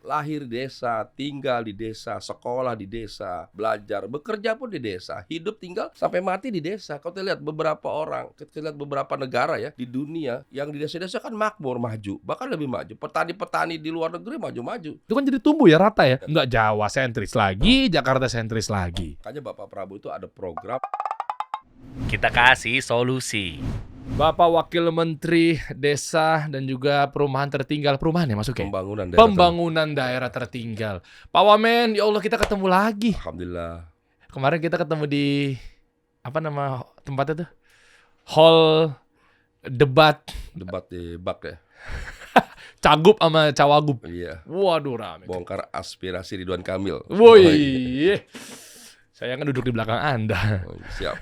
lahir di desa, tinggal di desa, sekolah di desa, belajar, bekerja pun di desa, hidup tinggal sampai mati di desa. Kalau kita lihat beberapa orang, kita lihat beberapa negara ya di dunia yang di desa-desa kan makmur, maju, bahkan lebih maju. Petani-petani di luar negeri maju-maju. Itu kan jadi tumbuh ya rata ya. Nggak Jawa sentris lagi, Jakarta sentris lagi. Makanya Bapak Prabowo itu ada program. Kita kasih solusi. Bapak Wakil Menteri Desa dan juga Perumahan Tertinggal. Perumahan ya masuknya? Pembangunan Daerah Tertinggal. Pak Wamen, ya Allah kita ketemu lagi. Alhamdulillah. Kemarin kita ketemu di apa nama tempatnya tuh? Hall debat Di bak ya. Cagup sama Cawagup. Iya. Waduh rame. Bongkar aspirasi Ridwan Kamil. Woi. Saya kan duduk di belakang Anda. Oh, siap.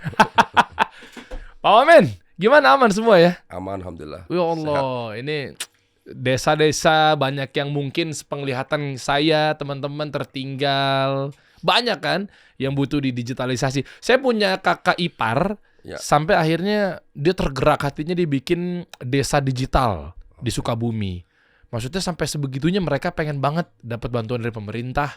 Pak Wamen, gimana aman semua ya? Aman alhamdulillah. Ya Allah, ini desa-desa banyak yang mungkin sepenglihatan saya, teman-teman tertinggal. Banyak kan yang butuh didigitalisasi. Saya punya kakak ipar, Ya. sampai akhirnya dia tergerak hatinya dibikin desa digital di Sukabumi. Maksudnya sampai sebegitunya mereka pengen banget dapat bantuan dari pemerintah.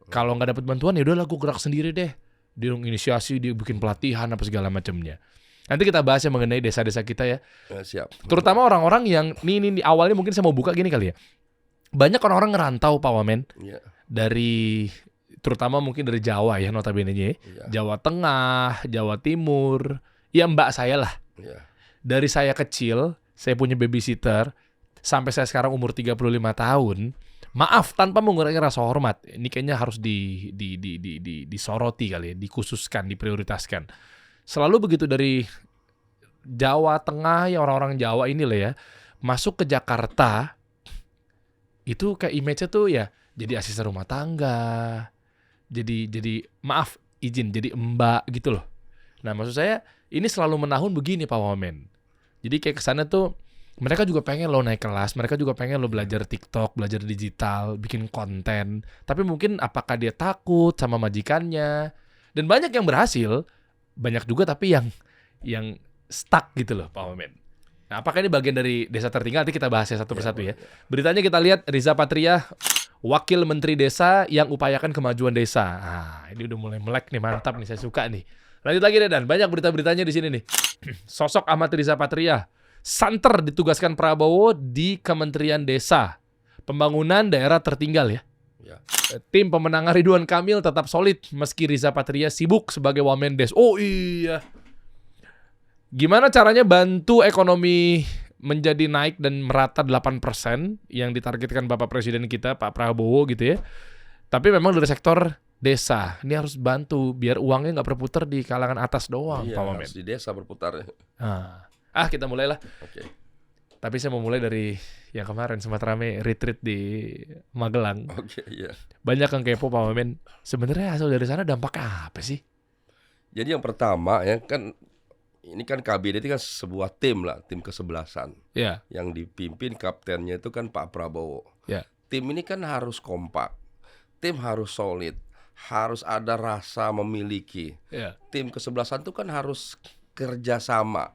Kalau nggak dapat bantuan ya udahlah gue gerak sendiri deh. Dia inisiasi, dia bikin pelatihan apa segala macamnya. Nanti kita bahas ya mengenai desa-desa kita ya. Siap. Terutama orang-orang yang ini awalnya mungkin saya mau buka gini kali ya. Banyak orang-orang ngerantau Pak Wamen Iya. dari terutama mungkin dari Jawa ya notabene-nya. Iya. Jawa Tengah, Jawa Timur. Ya mbak saya lah. Iya. Dari saya kecil, saya punya babysitter sampai saya sekarang umur 35 tahun. Maaf tanpa mengurangi rasa hormat. Ini kayaknya harus disoroti kali ya, dikhususkan, diprioritaskan. Selalu begitu dari Jawa Tengah ya orang-orang Jawa ini lah ya masuk ke Jakarta itu kayak image-nya tuh ya jadi asisten rumah tangga, jadi maaf izin jadi mbak gitu loh. Nah maksud saya ini selalu menahun begini Pak Wamen. Jadi kayak kesana tuh mereka juga pengen lo naik kelas, mereka juga pengen lo belajar TikTok, belajar digital, bikin konten. Tapi mungkin apakah dia takut sama majikannya? Dan banyak yang berhasil, banyak juga tapi yang stuck gitu loh Pak Wamen. Nah, apakah ini bagian dari desa tertinggal? Nanti kita bahas ya satu persatu ya. Beritanya kita lihat Riza Patria, Wakil Menteri Desa yang upayakan kemajuan desa. Ah, ini udah mulai melek nih, mantap nih, saya suka nih. Lanjut lagi deh Dan, banyak berita-beritanya di sini nih. Sosok Ahmad Riza Patria, santer ditugaskan Prabowo di Kementerian Desa, Pembangunan Daerah Tertinggal ya. Ya. Tim pemenangan Ridwan Kamil tetap solid meski Riza Patria sibuk sebagai Wamendes. Oh iya. Gimana caranya bantu ekonomi menjadi naik dan merata 8% yang ditargetkan Bapak Presiden kita, Pak Prabowo gitu ya. Tapi memang dari sektor desa, ini harus bantu biar uangnya nggak berputar di kalangan atas doang, Iya, Pak Wamen. harus di desa berputar. Kita mulailah. Oke. Tapi saya mau mulai dari yang kemarin sempat rame retreat di Magelang. Oke, iya. Banyak yang kepo Pak Wamen. Sebenarnya hasil dari sana dampaknya apa sih? Jadi yang pertama ya kan ini kan kabinet itu kan sebuah tim lah, tim kesebelasan. Ya. Yang dipimpin kaptennya itu kan Pak Prabowo. Ya. Tim ini kan harus kompak. Tim harus solid, harus ada rasa memiliki. Ya. Tim kesebelasan itu kan harus kerjasama.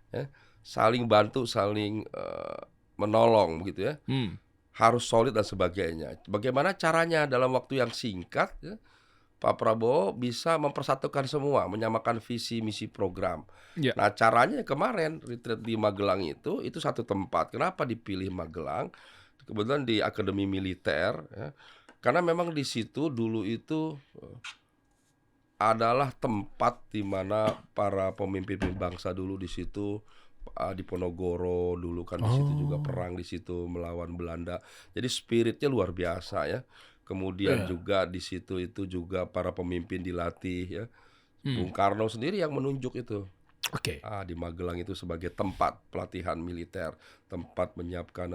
Ya. Saling bantu, saling menolong begitu ya. Harus solid dan sebagainya. Bagaimana caranya dalam waktu yang singkat ya, Pak Prabowo bisa mempersatukan semua, menyamakan visi misi program. Ya. Nah caranya kemarin retreat di Magelang itu satu tempat. Kenapa dipilih Magelang? Kebetulan di Akademi Militer ya. Karena memang di situ dulu itu adalah tempat di mana para pemimpin bangsa dulu di situ. Di Ponorogo dulu kan di situ juga perang di situ melawan Belanda. Jadi spiritnya luar biasa ya. Kemudian juga di situ itu juga para pemimpin dilatih ya. Bung Karno sendiri yang menunjuk itu. Oke. Di Magelang itu sebagai tempat pelatihan militer, tempat menyiapkan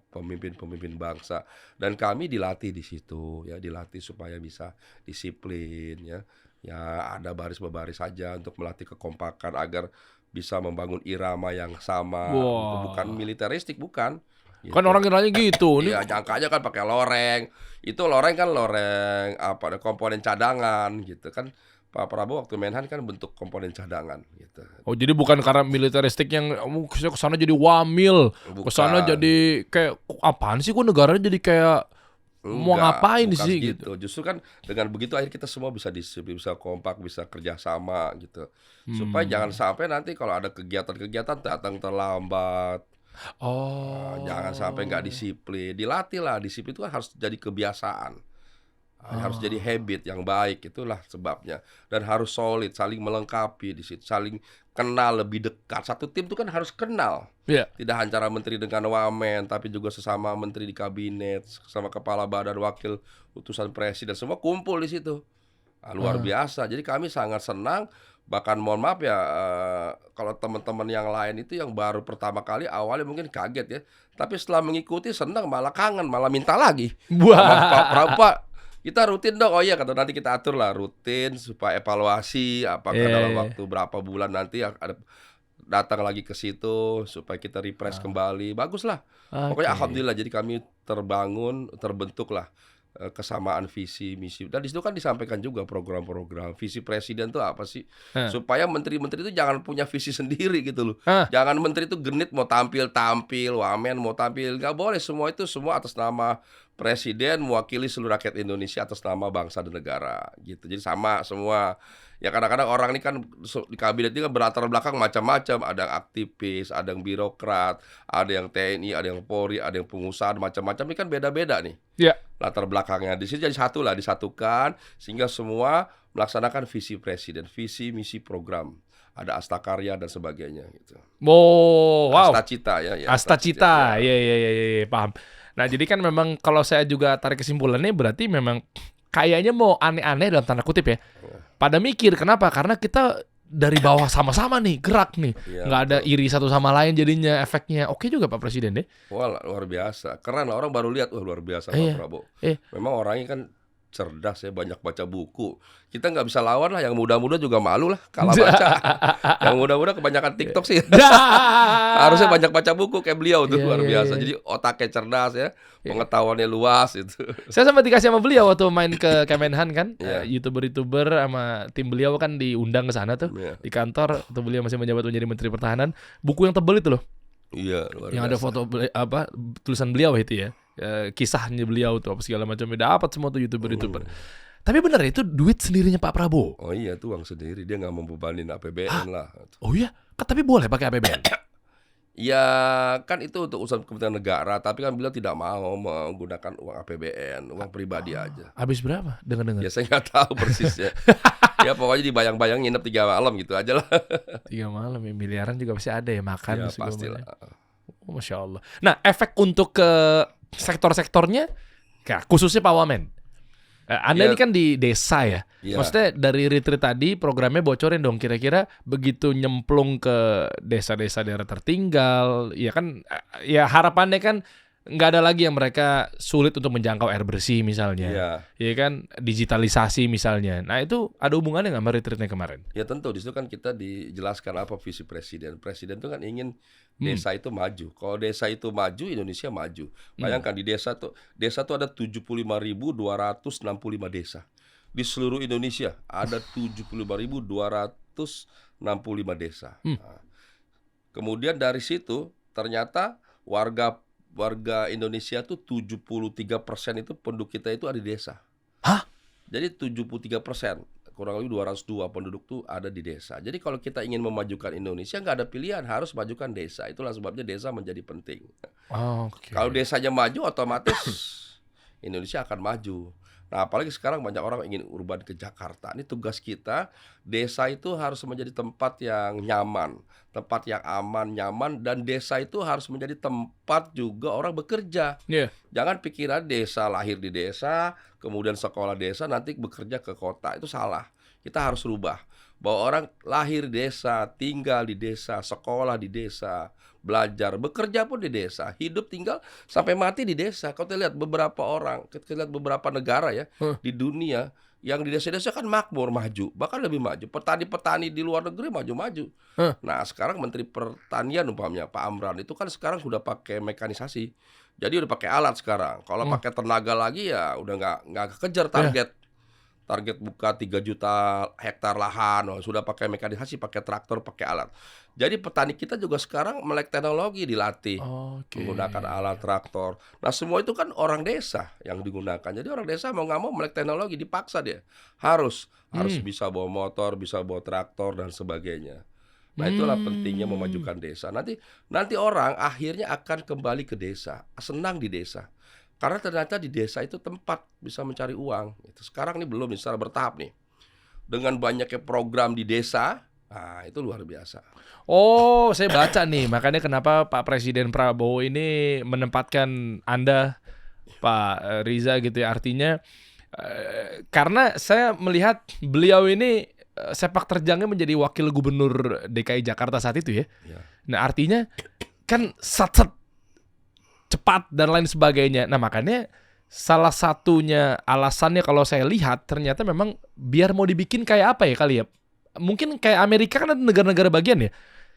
pemimpin-pemimpin bangsa. Dan kami dilatih di situ ya, dilatih supaya bisa disiplin ya. Ya ada baris-baris saja untuk melatih kekompakan agar bisa membangun irama yang sama. Gitu. Bukan militeristik, bukan. Gitu. Kan orang kiranya gitu. Iya, jangkanya kan pakai loreng. Itu loreng kan loreng ada komponen cadangan gitu kan. Pak Prabowo waktu Menhan kan bentuk komponen cadangan gitu. Oh, jadi bukan karena militeristik yang kesana jadi wamil, kesana jadi kayak apaan sih kok negaranya jadi kayak Mau Enggak, ngapain bukan sih gitu. gitu. Justru kan dengan begitu akhirnya kita semua bisa disiplin, bisa kompak, bisa kerjasama gitu. Supaya jangan Hmm. sampai nanti kalau ada kegiatan-kegiatan datang terlambat. Jangan sampai nggak Oh. disiplin. Dilatih lah, disiplin itu kan harus jadi kebiasaan. Harus jadi Oh. habit yang baik, itulah sebabnya. Dan harus solid, saling melengkapi di situ, saling kenal lebih dekat. Satu tim itu kan harus kenal. Iya. Tidak antara menteri dengan wamen, tapi juga sesama menteri di kabinet, sama kepala badan wakil utusan presiden, semua kumpul di situ. Luar Ah. biasa. Jadi kami sangat senang. Bahkan mohon maaf ya, kalau teman-teman yang lain itu yang baru pertama kali awalnya mungkin kaget ya. Tapi setelah mengikuti senang, malah kangen, malah minta lagi. Sama Pak Prabowo, "Pak, kita rutin dong." "Oh iya," kata, "nanti kita atur lah rutin supaya evaluasi apakah Iya, dalam iya. waktu berapa bulan nanti ada datang lagi ke situ supaya kita refresh kembali." Baguslah. Pokoknya Oke. alhamdulillah jadi kami terbentuklah kesamaan visi misi. Dan di situ kan disampaikan juga program-program. Visi presiden tuh apa sih? Heeh. Supaya menteri-menteri itu jangan punya visi sendiri gitu loh. Ah. Jangan menteri itu genit mau tampil-tampil, wamen mau tampil, nggak boleh. Semua itu semua atas nama presiden mewakili seluruh rakyat Indonesia atas nama bangsa dan negara gitu. Jadi sama semua. Ya kadang-kadang orang ini kan di kabinet ini kan berlatar belakang macam-macam. Ada yang aktivis, ada yang birokrat, ada yang TNI, ada yang Polri, ada yang pengusaha, macam-macam. Ini kan beda-beda nih Iya. latar belakangnya. Di sini jadi satu lah, disatukan sehingga semua melaksanakan visi presiden, visi misi program. Ada asta karya dan sebagainya gitu. Oh, wow. Asta cita ya, Asta cita. ya. Iya, iya, iya, iya, paham. Nah, jadi kan memang kalau saya juga tarik kesimpulannya berarti memang kayaknya mau aneh-aneh dalam tanda kutip ya. Pada mikir kenapa? Karena kita dari bawah sama-sama nih gerak nih. Iya, Nggak ada betul. iri satu sama lain jadinya efeknya. Oke juga Pak Presiden deh. Wah, luar biasa. Keren lah, orang baru lihat, wah luar biasa Iya. Pak Prabowo. Iya. Memang orangnya kan cerdas ya, banyak baca buku. Kita nggak bisa lawan lah, yang muda-muda juga malu lah kalah baca. Yang muda-muda kebanyakan TikTok sih. Harusnya banyak baca buku kayak beliau tuh, Iya, luar iya, biasa. iya. Jadi otaknya cerdas ya, pengetahuannya luas itu. Saya sempat dikasih sama beliau waktu main ke Kemenhan kan. Iya. YouTuber-YouTuber sama tim beliau kan diundang ke sana tuh. Iya. Di kantor waktu beliau masih menjabat menjadi Menteri Pertahanan. Buku yang tebel itu loh. Iya, luar Yang ada biasa. foto tulisan beliau itu ya. Kisahnya beliau tuh apa segala macamnya dapat semua tuh YouTuber-YouTuber. Tapi benar itu duit sendirinya Pak Prabowo. Oh iya, itu uang sendiri, dia nggak membebanin APBN lah. Oh iya, kan tapi boleh pakai APBN. Ya kan itu untuk urusan kepentingan negara, tapi kan beliau tidak mau menggunakan uang APBN, uang pribadi aja. Habis berapa? Dengar-dengar. Ya saya nggak tahu persisnya. Ya pokoknya dibayang-bayang nginep 3 malam gitu aja lah. 3 malam ya, miliaran juga pasti ada ya makan Ya segala pastilah. macam. Oh, Masya Allah. Nah, efek untuk ke sektor-sektornya, khususnya Pak Wamen. Anda Ya. ini kan di desa ya. Ya. Maksudnya dari retreat tadi programnya bocorin dong kira-kira begitu nyemplung ke desa-desa daerah tertinggal, ya kan ya harapannya kan nggak ada lagi yang mereka sulit untuk menjangkau air bersih misalnya. Iya. Ya kan digitalisasi misalnya. Nah, itu ada hubungannya nggak sama retreatnya kemarin? Ya tentu di situ kan kita dijelaskan apa visi presiden. Presiden itu kan ingin desa itu maju. Kalau desa itu maju, Indonesia maju. Bayangkan di desa tuh ada 75.265 desa. Di seluruh Indonesia ada 75.265 desa. Nah, kemudian dari situ ternyata warga Indonesia tuh 73% itu penduduk kita itu ada di desa. Hah? Jadi 73%, kurang lebih 202 penduduk tuh ada di desa. Jadi kalau kita ingin memajukan Indonesia nggak ada pilihan, harus majukan desa. Itulah sebabnya desa menjadi penting. Oh, oke. Kalau desanya maju otomatis Indonesia akan maju. Nah, apalagi sekarang banyak orang ingin urban ke Jakarta. Ini tugas kita, desa itu harus menjadi tempat yang nyaman, tempat yang aman, nyaman, dan desa itu harus menjadi tempat juga orang bekerja. Iya. Jangan pikiran desa, lahir di desa, kemudian sekolah desa, nanti bekerja ke kota. Itu salah. Kita harus rubah. Bahwa orang lahir di desa, tinggal di desa, sekolah di desa, belajar, bekerja pun di desa, hidup tinggal sampai mati di desa. Kalau kita lihat beberapa orang, kita lihat beberapa negara ya di dunia yang di desa-desa kan makmur, maju, bahkan lebih maju. Petani-petani di luar negeri maju-maju. Nah, sekarang Menteri Pertanian umpamanya Pak Amran itu kan sekarang sudah pakai mekanisasi. Jadi udah pakai alat sekarang. Kalau pakai tenaga lagi ya udah nggak kekejar target target buka 3 juta hektar lahan, sudah pakai mekanisasi, pakai traktor, pakai alat. Jadi petani kita juga sekarang melek teknologi, dilatih Oke. menggunakan alat traktor. Nah semua itu kan orang desa yang digunakan. Jadi orang desa mau nggak mau melek teknologi, dipaksa dia harus Hmm. bisa bawa motor, bisa bawa traktor dan sebagainya. Nah itulah pentingnya Hmm. memajukan desa. Nanti orang akhirnya akan kembali ke desa, senang di desa. Karena ternyata di desa itu tempat bisa mencari uang. Itu sekarang nih belum nih, secara bertahap nih. Dengan banyaknya program di desa, nah itu luar biasa. Oh, saya baca nih, makanya kenapa Pak Presiden Prabowo ini menempatkan Anda, Pak Riza gitu ya. Artinya karena saya melihat beliau ini sepak terjangnya menjadi wakil gubernur DKI Jakarta saat itu ya. Ya. Nah, artinya kan sat cepat dan lain sebagainya. Nah, makanya salah satunya alasannya kalau saya lihat ternyata memang biar mau dibikin kayak apa ya kali ya. Mungkin kayak Amerika kan ada negara-negara bagian ya.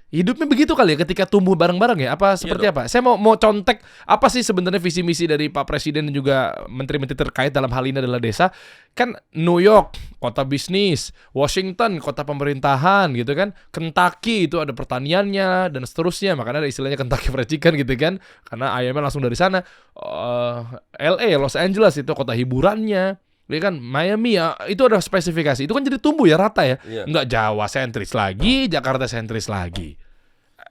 Hidupnya begitu kali ya ketika tumbuh bareng-bareng ya. Apa seperti dong. apa? Saya mau contek apa sih sebenarnya visi misi dari Pak Presiden dan juga menteri-menteri terkait dalam hal ini adalah desa. Kan New York kota bisnis, Washington kota pemerintahan gitu kan, Kentucky itu ada pertaniannya dan seterusnya. Makanya ada istilahnya Kentucky Fried Chicken gitu kan. Karena ayamnya langsung dari sana. LA, Los Angeles itu kota hiburannya. Ya kan Miami ya itu ada spesifikasi. Itu kan jadi tumbuh ya rata ya. Iya. Nggak Jawa sentris lagi, Jakarta sentris lagi.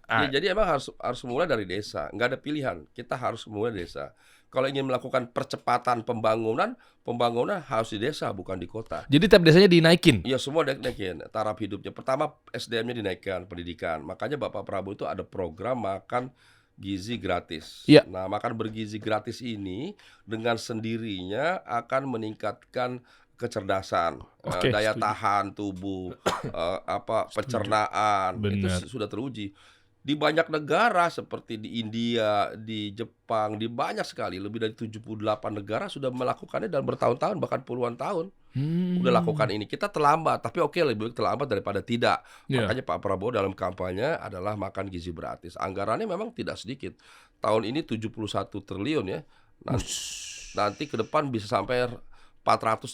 Ya, jadi emang harus mulai dari desa, nggak ada pilihan. Kita harus mulai dari desa. Kalau ingin melakukan percepatan pembangunan harus di desa bukan di kota. Jadi tiap desanya dinaikin. Iya semua dinaikin taraf hidupnya. Pertama SDM-nya dinaikkan, pendidikan. Makanya Bapak Prabowo itu ada program makan gizi gratis. Iya. Nah, makan bergizi gratis ini dengan sendirinya akan meningkatkan kecerdasan, Oke, daya setuju. tahan tubuh, pencernaan. Itu Benar. sudah teruji. Di banyak negara seperti di India, di Jepang, di banyak sekali, lebih dari 78 negara sudah melakukannya dalam bertahun-tahun bahkan puluhan tahun. Udah lakukan ini. Kita terlambat, tapi oke lebih baik terlambat daripada tidak. Iya. Makanya Pak Prabowo dalam kampanye adalah makan gizi gratis. Anggarannya memang tidak sedikit. Tahun ini 71 triliun ya. Nanti ke depan bisa sampai 480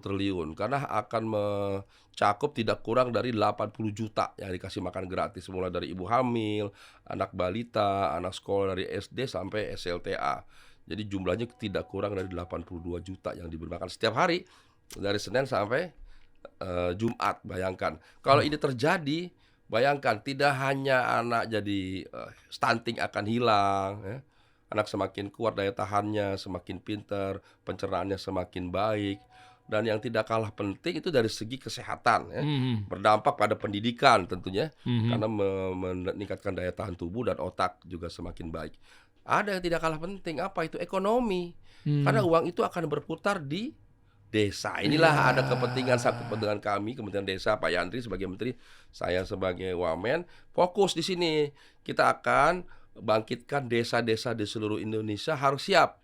triliun karena akan mencakup tidak kurang dari 80 juta yang dikasih makan gratis mulai dari ibu hamil, anak balita, anak sekolah dari SD sampai SLTA. Jadi jumlahnya tidak kurang dari 82 juta yang diberi makan setiap hari dari Senin sampai Jumat. Bayangkan kalau ini terjadi, bayangkan tidak hanya anak jadi stunting akan hilang ya. Anak semakin kuat daya tahannya, semakin pintar, pencernaannya semakin baik. Dan yang tidak kalah penting itu dari segi kesehatan ya. Berdampak pada pendidikan tentunya karena meningkatkan daya tahan tubuh dan otak juga semakin baik. Ada yang tidak kalah penting, apa itu? Ekonomi. Karena uang itu akan berputar di desa. Inilah ada kepentingan satu dengan kami Kementerian Desa, Pak Yandri sebagai menteri, saya sebagai Wamen, fokus di sini. Kita akan bangkitkan desa-desa di seluruh Indonesia harus siap.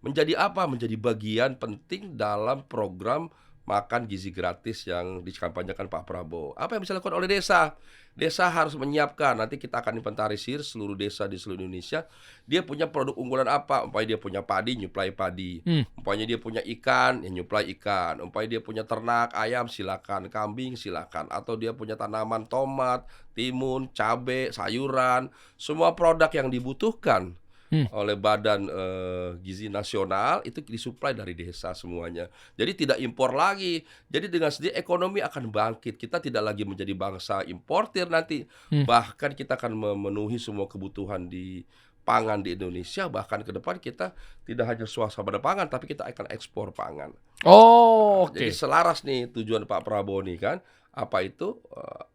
Menjadi apa? Menjadi bagian penting dalam program makan gizi gratis yang dikampanyekan Pak Prabowo. Apa yang bisa dilakukan oleh desa? Desa harus menyiapkan, nanti kita akan inventarisir seluruh desa di seluruh Indonesia. Dia punya produk unggulan apa? Umpamanya dia punya padi, nyuplai padi. Umpamanya dia punya ikan, ya nyuplai ikan. Umpamanya dia punya ternak, ayam, silakan. Kambing, silakan. Atau dia punya tanaman tomat, timun, cabai, sayuran. Semua produk yang dibutuhkan oleh Badan Gizi Nasional itu disuplai dari desa semuanya. Jadi tidak impor lagi. Jadi dengan sendiri ekonomi akan bangkit. Kita tidak lagi menjadi bangsa importir nanti. Bahkan kita akan memenuhi semua kebutuhan di pangan di Indonesia. Bahkan ke depan kita tidak hanya swasembada pangan, tapi kita akan ekspor pangan. Oh, oke. Jadi selaras nih tujuan Pak Prabowo nih kan. Apa itu?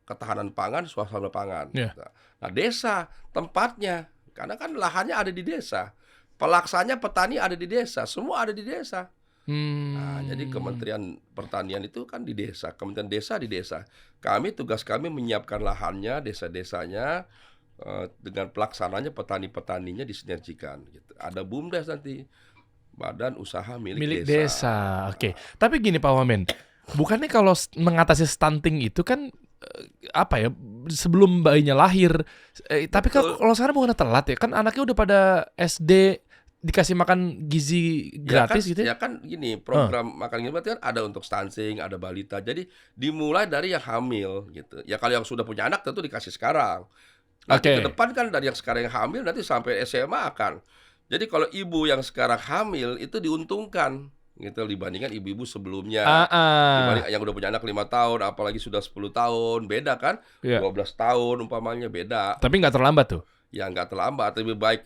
Ketahanan pangan, swasembada pangan. Yeah. Nah, desa tempatnya. Karena kan lahannya ada di desa. Pelaksananya petani ada di desa. Semua ada di desa. Nah, jadi Kementerian Pertanian itu kan di desa. Kementerian Desa di desa. Tugas kami menyiapkan lahannya, desa-desanya. Dengan pelaksananya petani-petaninya disinergikan. Gitu. Ada BUMDes nanti. Badan Usaha Milik Desa. Oke. Tapi gini Pak Wamen. Bukannya kalau mengatasi stunting itu kan apa ya sebelum bayinya lahir tapi kalau sekarang bukan telat ya kan anaknya udah pada SD dikasih makan gizi gratis gitu ya? Ya kan gini, program makan gizi berarti kan ada untuk stunting, ada balita. Jadi dimulai dari yang hamil gitu. Ya kalau yang sudah punya anak tentu dikasih sekarang. Nanti ke Oke. depan kan dari yang sekarang yang hamil nanti sampai SMA akan. Jadi kalau ibu yang sekarang hamil itu diuntungkan gitu dibandingkan ibu-ibu sebelumnya. Dibanding yang udah punya anak 5 tahun, apalagi sudah 10 tahun, beda kan? Iya. 12 tahun umpamanya beda. Tapi nggak terlambat tuh. Ya nggak terlambat, lebih baik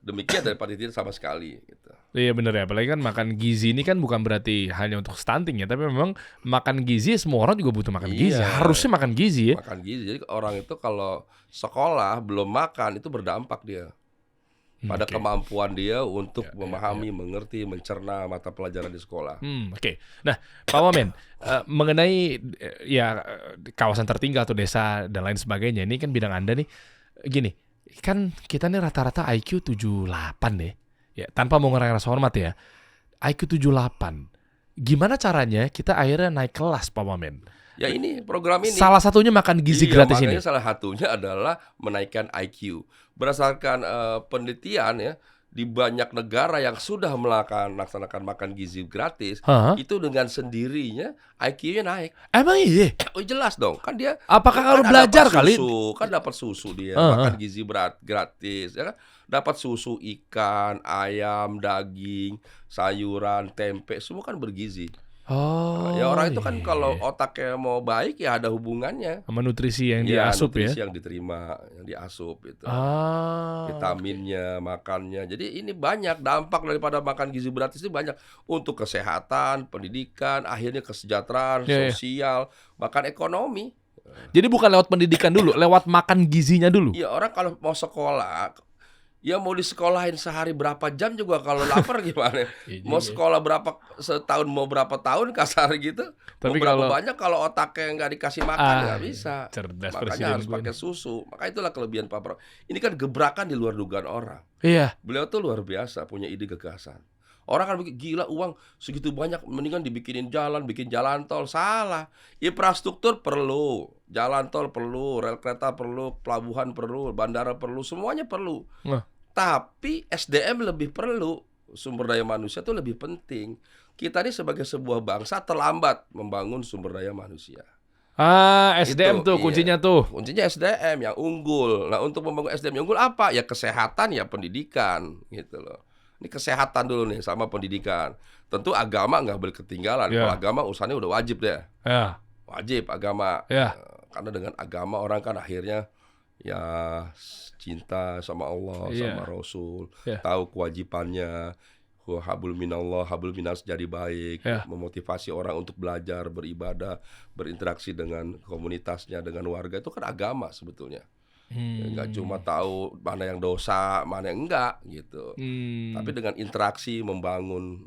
demikian daripada tidak sama sekali gitu. Iya bener ya, apalagi kan makan gizi ini kan bukan berarti hanya untuk stunting ya, tapi memang makan gizi semua orang juga butuh makan gizi. Iya. Harusnya makan gizi ya. Makan gizi. Jadi orang itu kalau sekolah belum makan itu berdampak dia pada Oke. kemampuan dia untuk Ya, memahami, mengerti, mencerna mata pelajaran di sekolah. Oke. Nah, Pak Wamen, mengenai kawasan tertinggal atau desa dan lain sebagainya, ini kan bidang Anda nih. Gini, kan kita nih rata-rata IQ 78 deh. Ya, tanpa mengurangi rasa hormat ya. IQ 78. Gimana caranya kita akhirnya naik kelas, Pak Wamen? Ya ini program ini. Salah satunya makan gizi Iya, gratis ini. makanya salah satunya adalah menaikkan IQ. Berdasarkan penelitian ya, di banyak negara yang sudah melaksanakan makan gizi gratis, Hah? itu dengan sendirinya IQ-nya naik. Emang iya? Oh jelas dong, kan dia Apakah kan kalau belajar dapat kali? susu, kan dapat susu dia, Heeh. makan gizi gratis, ya kan? Dapat susu ikan, ayam, daging, sayuran, tempe, semua kan bergizi. Oh, Ya orang itu kan iya. kalau otaknya mau baik ya ada hubungannya. Sama nutrisi yang Ya, diasup ya. nutrisi yang diterima, yang diasup itu. Ah, Vitaminnya, makannya. Jadi ini banyak dampak daripada makan gizi gratis itu banyak untuk kesehatan, pendidikan, akhirnya kesejahteraan, Iya, iya. sosial, bahkan ekonomi. Jadi bukan lewat pendidikan dulu, lewat makan gizinya dulu. Ya orang kalau mau sekolah, ya mau disekolahin sehari berapa jam juga kalau lapar gimana? Iya Mau juga ya. sekolah setahun mau berapa tahun kasar gitu? Tapi Mau berapa kalau- banyak kalau otaknya nggak dikasih makan nggak iya, bisa. cerdas Makanya presiden harus gue pakai nih. susu. Maka itulah kelebihan Pak Prabowo. Ini kan gebrakan di luar dugaan orang. Iya. Beliau tuh luar biasa punya ide gagasan. Orang kan bikin gila uang segitu banyak mendingan dibikinin jalan, bikin jalan tol. Salah. Infrastruktur perlu, jalan tol perlu, rel kereta perlu, pelabuhan perlu, bandara perlu, semuanya perlu. Nah. Tapi SDM lebih perlu, sumber daya manusia itu lebih penting. Kita ini sebagai sebuah bangsa terlambat membangun sumber daya manusia. SDM Itu, tuh iya. kuncinya tuh. Kuncinya SDM yang unggul. Nah, untuk membangun SDM yang unggul apa? Ya kesehatan, ya pendidikan, gitu loh. Ini kesehatan dulu nih sama pendidikan. Tentu agama nggak boleh ketinggalan. Ya. Kalau agama urusannya udah wajib deh. Ya, Wajib agama. ya. Karena dengan agama orang kan akhirnya ya cinta sama Allah, Iya. sama Rasul, Iya. tahu kewajibannya. Hablum minallah, hablum minas jadi baik, Iya. memotivasi orang untuk belajar, beribadah, berinteraksi dengan komunitasnya, dengan warga itu kan agama sebetulnya. Nggak cuma tahu mana yang dosa, mana yang enggak gitu. Tapi dengan interaksi membangun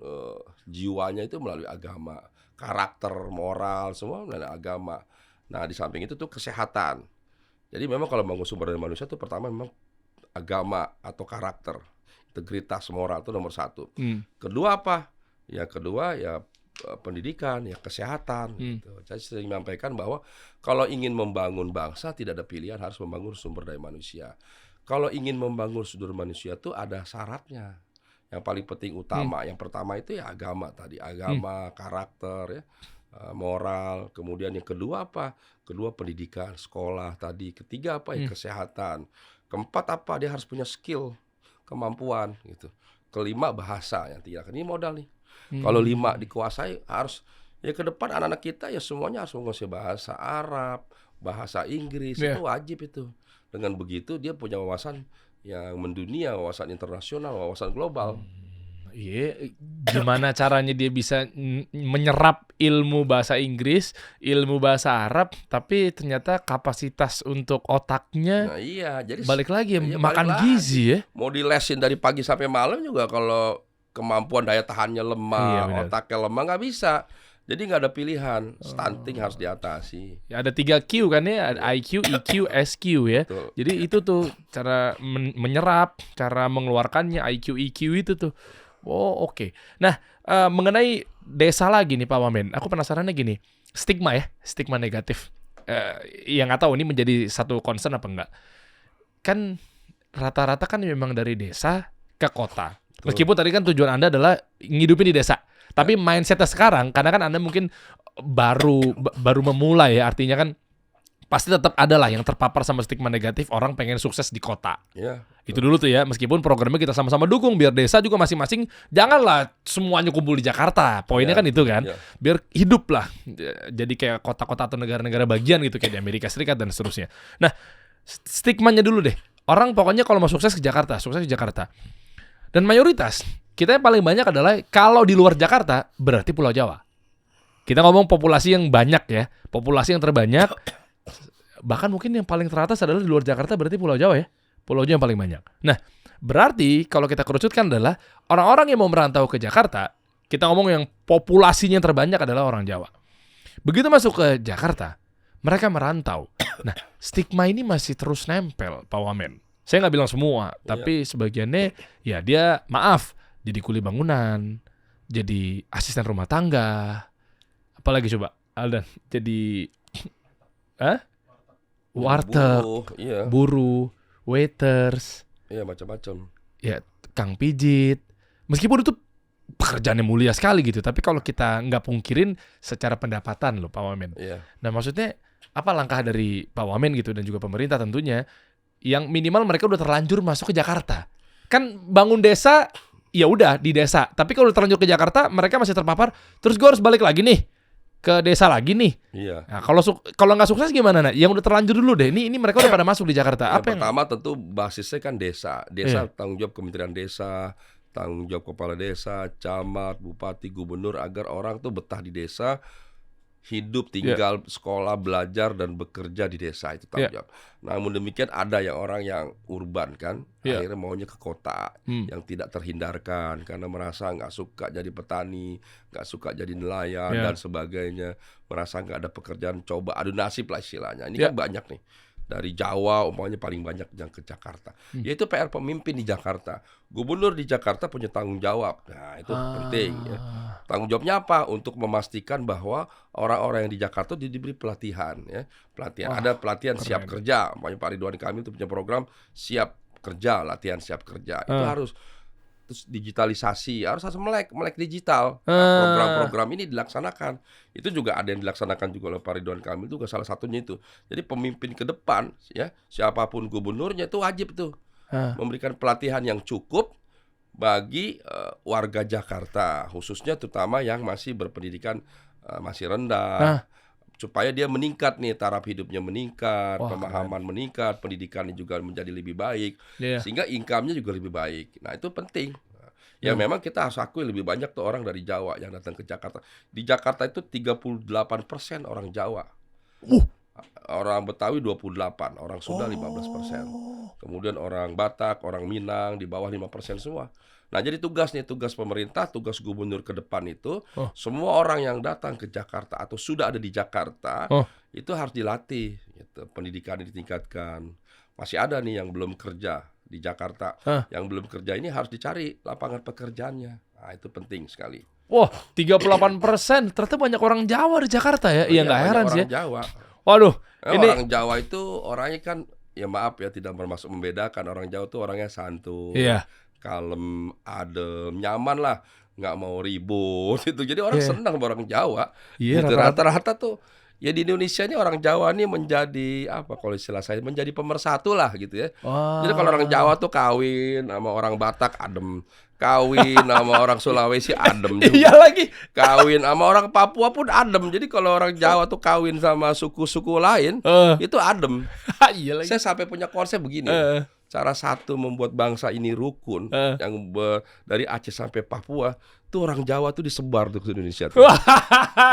jiwanya itu melalui agama, karakter, moral, semua melalui agama. Nah, di samping itu tuh kesehatan. Jadi memang kalau membangun sumber daya manusia itu pertama memang agama atau karakter, integritas moral itu nomor satu. Kedua apa? Ya kedua ya pendidikan, ya kesehatan. Gitu. Saya sering menyampaikan bahwa kalau ingin membangun bangsa tidak ada pilihan, harus membangun sumber daya manusia. Kalau ingin membangun sumber daya manusia itu ada syaratnya. Yang paling penting utama, yang pertama itu ya agama tadi, agama, karakter, ya, moral. Kemudian yang kedua apa? Kedua pendidikan, sekolah tadi. Ketiga apa? Ya kesehatan. Keempat apa? Dia harus punya skill, kemampuan gitu. Kelima bahasa yang tiga. Ini modal nih. Kalau 5 dikuasai harus ya ke depan anak-anak kita ya semuanya harus menguasai bahasa Arab, bahasa Inggris, Yeah. itu wajib itu. Dengan begitu dia punya wawasan yang mendunia, wawasan internasional, wawasan global. Iya, gimana caranya dia bisa menyerap ilmu bahasa Inggris, ilmu bahasa Arab, tapi ternyata kapasitas untuk otaknya Nah iya, jadi balik lagi iya, makan balik gizi ya. mau dilesin dari pagi sampai malam juga kalau kemampuan daya tahannya lemah, Iya, benar. otaknya lemah nggak bisa. Jadi nggak ada pilihan, stunting harus diatasi. Ya, ada 3 Q kan ya, ada IQ, EQ, SQ ya. Betul. Jadi itu tuh cara menyerap, cara mengeluarkannya IQ, EQ itu tuh. Oh oke. Nah mengenai desa lagi nih Pak Wamen, aku penasarannya gini, stigma ya, stigma negatif. Yang nggak tahu ini menjadi satu concern apa enggak? Kan rata-rata kan memang dari desa ke kota. Meskipun tadi kan tujuan Anda adalah ngidupin di desa. Tapi mindsetnya sekarang, karena kan Anda mungkin baru memulai ya, artinya kan pasti tetap ada lah yang terpapar sama stigma negatif orang pengen sukses di kota. Ya, Itu dulu tuh ya, meskipun programnya kita sama-sama dukung biar desa juga masing-masing janganlah semuanya kumpul di Jakarta. Poinnya Ya, kan itu kan. ya. Biar hidup lah. Jadi kayak kota-kota atau negara-negara bagian gitu kayak di Amerika Serikat dan seterusnya. Nah, stigmanya dulu deh. Orang pokoknya kalau mau sukses ke Jakarta, sukses di Jakarta. Dan mayoritas kita yang paling banyak adalah kalau di luar Jakarta berarti Pulau Jawa. Kita ngomong populasi yang banyak ya, populasi yang terbanyak. Bahkan mungkin yang paling teratas adalah di luar Jakarta berarti Pulau Jawa ya. Pulau Jawa yang paling banyak. Nah, berarti kalau kita kerucutkan adalah orang-orang yang mau merantau ke Jakarta, kita ngomong yang populasinya yang terbanyak adalah orang Jawa. Begitu masuk ke Jakarta, mereka merantau. Nah, stigma ini masih terus nempel, Pak Wamen. Saya nggak bilang semua, tapi sebagiannya ya dia maaf, jadi kuli bangunan, jadi asisten rumah tangga, apalagi coba, Aldan, jadi warteg, Buruh, iya, buruh, waiters, iya macam-macam. ya tukang pijit. Meskipun itu pekerjaan yang mulia sekali gitu, tapi kalau kita nggak pungkirin secara pendapatan loh Pak Wamen. Iya. Nah maksudnya apa langkah dari Pak Wamen gitu dan juga pemerintah tentunya yang minimal mereka udah terlanjur masuk ke Jakarta. Kan bangun desa ya udah di desa, tapi kalau udah terlanjur ke Jakarta mereka masih terpapar. Terus gue harus balik lagi nih ke desa lagi nih. Iya. Nah, kalau nggak sukses gimana nak? Yang udah terlanjur dulu deh. Ini mereka udah pada masuk di Jakarta. Yang Apa yang pertama tentu basisnya kan desa. Desa Iya. tanggung jawab Kementerian Desa, tanggung jawab kepala desa, camat, bupati, gubernur agar orang tuh betah di desa, hidup, tinggal, sekolah, belajar dan bekerja di desa itu tanggung jawab. Namun demikian ada yang orang yang urban kan, akhirnya maunya ke kota yang tidak terhindarkan karena merasa nggak suka jadi petani, nggak suka jadi nelayan dan sebagainya, merasa nggak ada pekerjaan, coba adu nasib lah istilahnya. Ini kan banyak nih. Dari Jawa umpamanya paling banyak yang ke Jakarta. Yaitu PR pemimpin di Jakarta. Gubernur di Jakarta punya tanggung jawab. Nah, itu penting ya. Tanggung jawabnya apa? Untuk memastikan bahwa orang-orang yang di Jakarta diberi pelatihan ya. Ada pelatihan siap kerja. Umpamanya Pak Ridwan Kamil itu punya program siap kerja, latihan siap kerja. Itu harus terus digitalisasi, harus melek digital. Nah, program-program ini dilaksanakan. Itu juga ada yang dilaksanakan juga oleh Pak Ridwan Kamil juga salah satunya itu. Jadi pemimpin ke depan ya, siapapun gubernurnya itu wajib tuh memberikan pelatihan yang cukup bagi warga Jakarta, khususnya terutama yang masih berpendidikan masih rendah. Supaya dia meningkat nih, taraf hidupnya meningkat, pemahaman meningkat, pendidikannya juga menjadi lebih baik, sehingga income-nya juga lebih baik. Nah itu penting. Ya memang kita harus akui lebih banyak tuh orang dari Jawa yang datang ke Jakarta. Di Jakarta itu 38% orang Jawa. Orang Betawi 28, orang Sunda 15%. Kemudian orang Batak, orang Minang di bawah 5% semua. Nah, jadi tugas pemerintah, tugas gubernur ke depan itu semua orang yang datang ke Jakarta atau sudah ada di Jakarta itu harus dilatih gitu. Pendidikannya ditingkatkan. Masih ada nih yang belum kerja di Jakarta. Yang belum kerja ini harus dicari lapangan pekerjaannya. Nah, itu penting sekali. Wah, 38%. Ternyata banyak orang Jawa di Jakarta ya. Iya, nggak heran sih ya. Orang Jawa. Waduh, ini orang Jawa itu orangnya kan ya maaf ya tidak bermaksud membedakan. Orang Jawa tuh orangnya santun. Iya. Kalem, adem, nyaman lah, nggak mau ribut gitu. Jadi orang senang sama orang Jawa. Iya, Gitu. Rata-rata tuh ya di Indonesia ini orang Jawa ini menjadi apa kalau istilah saya menjadi pemersatu lah gitu ya. Jadi kalau orang Jawa tuh kawin sama orang Batak adem, kawin sama orang Sulawesi adem juga. Iya lagi. Kawin sama orang Papua pun adem. Jadi kalau orang Jawa tuh kawin sama suku-suku lain itu adem. Iya lagi. Saya sampai punya konsep begini. Cara satu membuat bangsa ini rukun yang dari Aceh sampai Papua tuh orang Jawa tuh disebar tuh ke Indonesia tuh.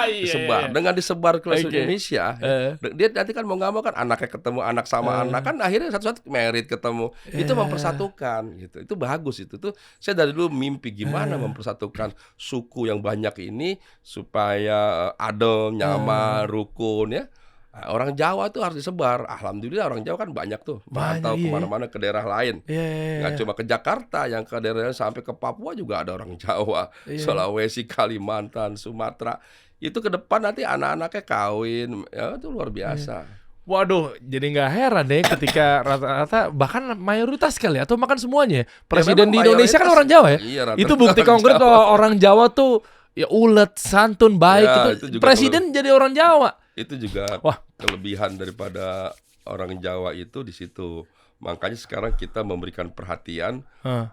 Disebar. Dengan disebar ke seluruh Indonesia dia nanti kan mau nggak mau kan anaknya ketemu anak sama anak kan akhirnya satu-satu merit ketemu itu mempersatukan gitu. Itu bagus itu tuh. Saya dari dulu mimpi gimana mempersatukan suku yang banyak ini supaya adem, nyaman, rukun ya. Nah, orang Jawa tuh harus disebar. Alhamdulillah orang Jawa kan banyak tuh merantau kemana-mana ke daerah lain. Nggak cuma ke Jakarta, yang ke daerah sampai ke Papua juga ada orang Jawa. Sulawesi, Kalimantan, Sumatera. Itu ke depan nanti anak-anaknya kawin, ya itu luar biasa. Waduh, jadi nggak heran deh ketika rata-rata bahkan mayoritas kali atau makan semuanya. Presiden memang di Indonesia kan mayoritas. orang Jawa ya. Iya, rata-rata Itu bukti orang konkret Jawa. bahwa orang Jawa tuh ya ulet, santun, baik Ya, itu. itu juga Presiden jadi orang Jawa. Itu juga Wah. kelebihan daripada orang Jawa itu di situ. Makanya sekarang kita memberikan perhatian, Hah.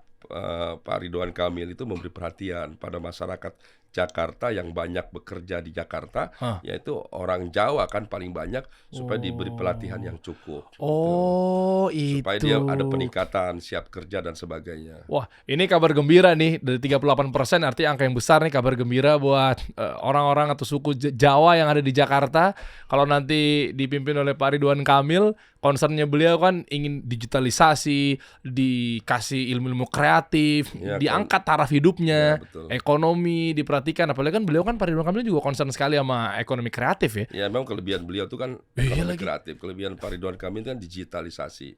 Pak Ridwan Kamil itu memberi perhatian pada masyarakat Jakarta yang banyak bekerja di Jakarta, Hah. yaitu orang Jawa kan paling banyak, supaya diberi pelatihan yang cukup. gitu. Oh, Supaya itu. dia ada peningkatan, siap kerja dan sebagainya. Wah, ini kabar gembira nih dari 38%, artinya angka yang besar nih, kabar gembira buat orang-orang atau suku Jawa yang ada di Jakarta. Kalau nanti dipimpin oleh Pak Ridwan Kamil, concernnya beliau kan ingin digitalisasi, dikasih ilmu-ilmu kreatif, Ya, diangkat taraf hidupnya, Ya, betul. ekonomi diperhatikan. Apalagi kan beliau kan Pak Ridwan Kamil juga concern sekali sama ekonomi kreatif ya. Ya, memang kelebihan beliau itu kan Iya ekonomi lagi. kreatif. Kelebihan Pak Ridwan Kamil itu kan digitalisasi.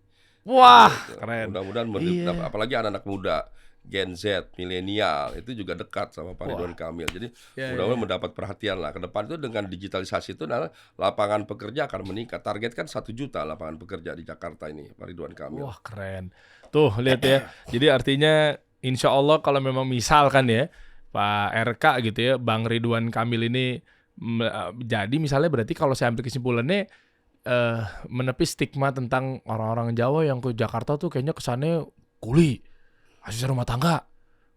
Wah, Gitu. keren. Mudah-mudahan Iya. apalagi anak-anak muda, Gen Z, milenial itu juga dekat sama Pak Wah. Ridwan Kamil. Jadi Ya, mudah-mudahan mendapat perhatian lah. Ke depan itu dengan digitalisasi itu adalah lapangan pekerja akan meningkat. Target kan 1 juta lapangan pekerja di Jakarta ini, Pak Ridwan Kamil. Wah, keren. Tuh, lihat ya. Jadi artinya insya Allah kalau memang misalkan ya Pak RK gitu ya, Bang Ridwan Kamil ini jadi misalnya berarti kalau saya ambil kesimpulannya menepis stigma tentang orang-orang Jawa yang ke Jakarta tuh kayaknya kesannya kuli, asisten rumah tangga,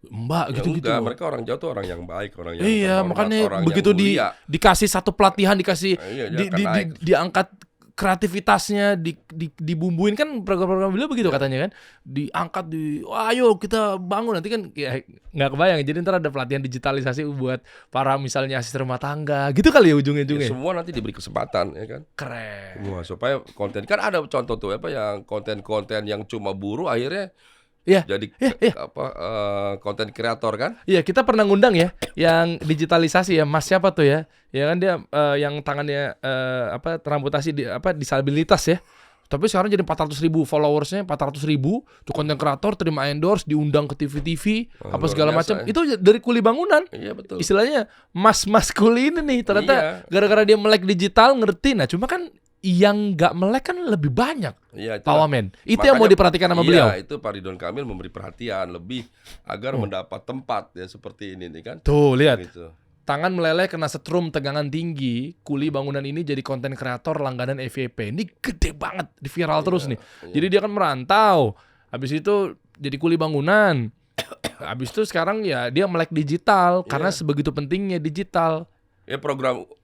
mbak Ya gitu-gitu. enggak, mereka orang Jawa tuh orang yang baik, orang yang Iya, terhormat, makanya orang begitu yang mulia. dikasih satu pelatihan, dikasih Iya, dia akan naik. diangkat kreativitasnya, dibumbuin kan program-program beliau begitu katanya kan, diangkat wah, ayo kita bangun nanti kan ya, nggak kebayang. Jadi ntar ada pelatihan digitalisasi buat para misalnya asisten rumah tangga gitu kali ya Ya, ujung-ujungnya. semua nanti diberi kesempatan ya kan. Keren. Semua supaya konten kan ada contoh tuh apa yang konten-konten yang cuma buruh akhirnya Iya. jadi konten kreator kan. Iya, kita pernah ngundang ya yang digitalisasi ya, Mas siapa tuh ya? Ya kan dia yang tangannya teramputasi disabilitas ya. Tapi sekarang jadi 400.000 followersnya, 400.000 tuh konten kreator, terima endorse, diundang ke TV-TV, apa luar segala biasa macam. ya. Itu dari kuli bangunan. Iya betul. Istilahnya mas-mas kuli ini nih ternyata Iya. gara-gara dia melek digital ngerti. Nah, cuma kan yang nggak melek kan lebih banyak. Iya, Pak Wamen. Itu yang mau makanya- diperhatikan sama iya, beliau. itu Pak Ridwan Kamil memberi perhatian lebih agar mendapat tempat ya seperti ini nih kan. Tuh, lihat. Gitu. Tangan meleleh kena setrum tegangan tinggi, kuli bangunan ini jadi konten kreator langganan FYP. Ini gede banget, di viral terus nih. Jadi dia kan merantau, habis itu jadi kuli bangunan. Habis itu sekarang ya dia melek digital karena sebegitu pentingnya digital. Ya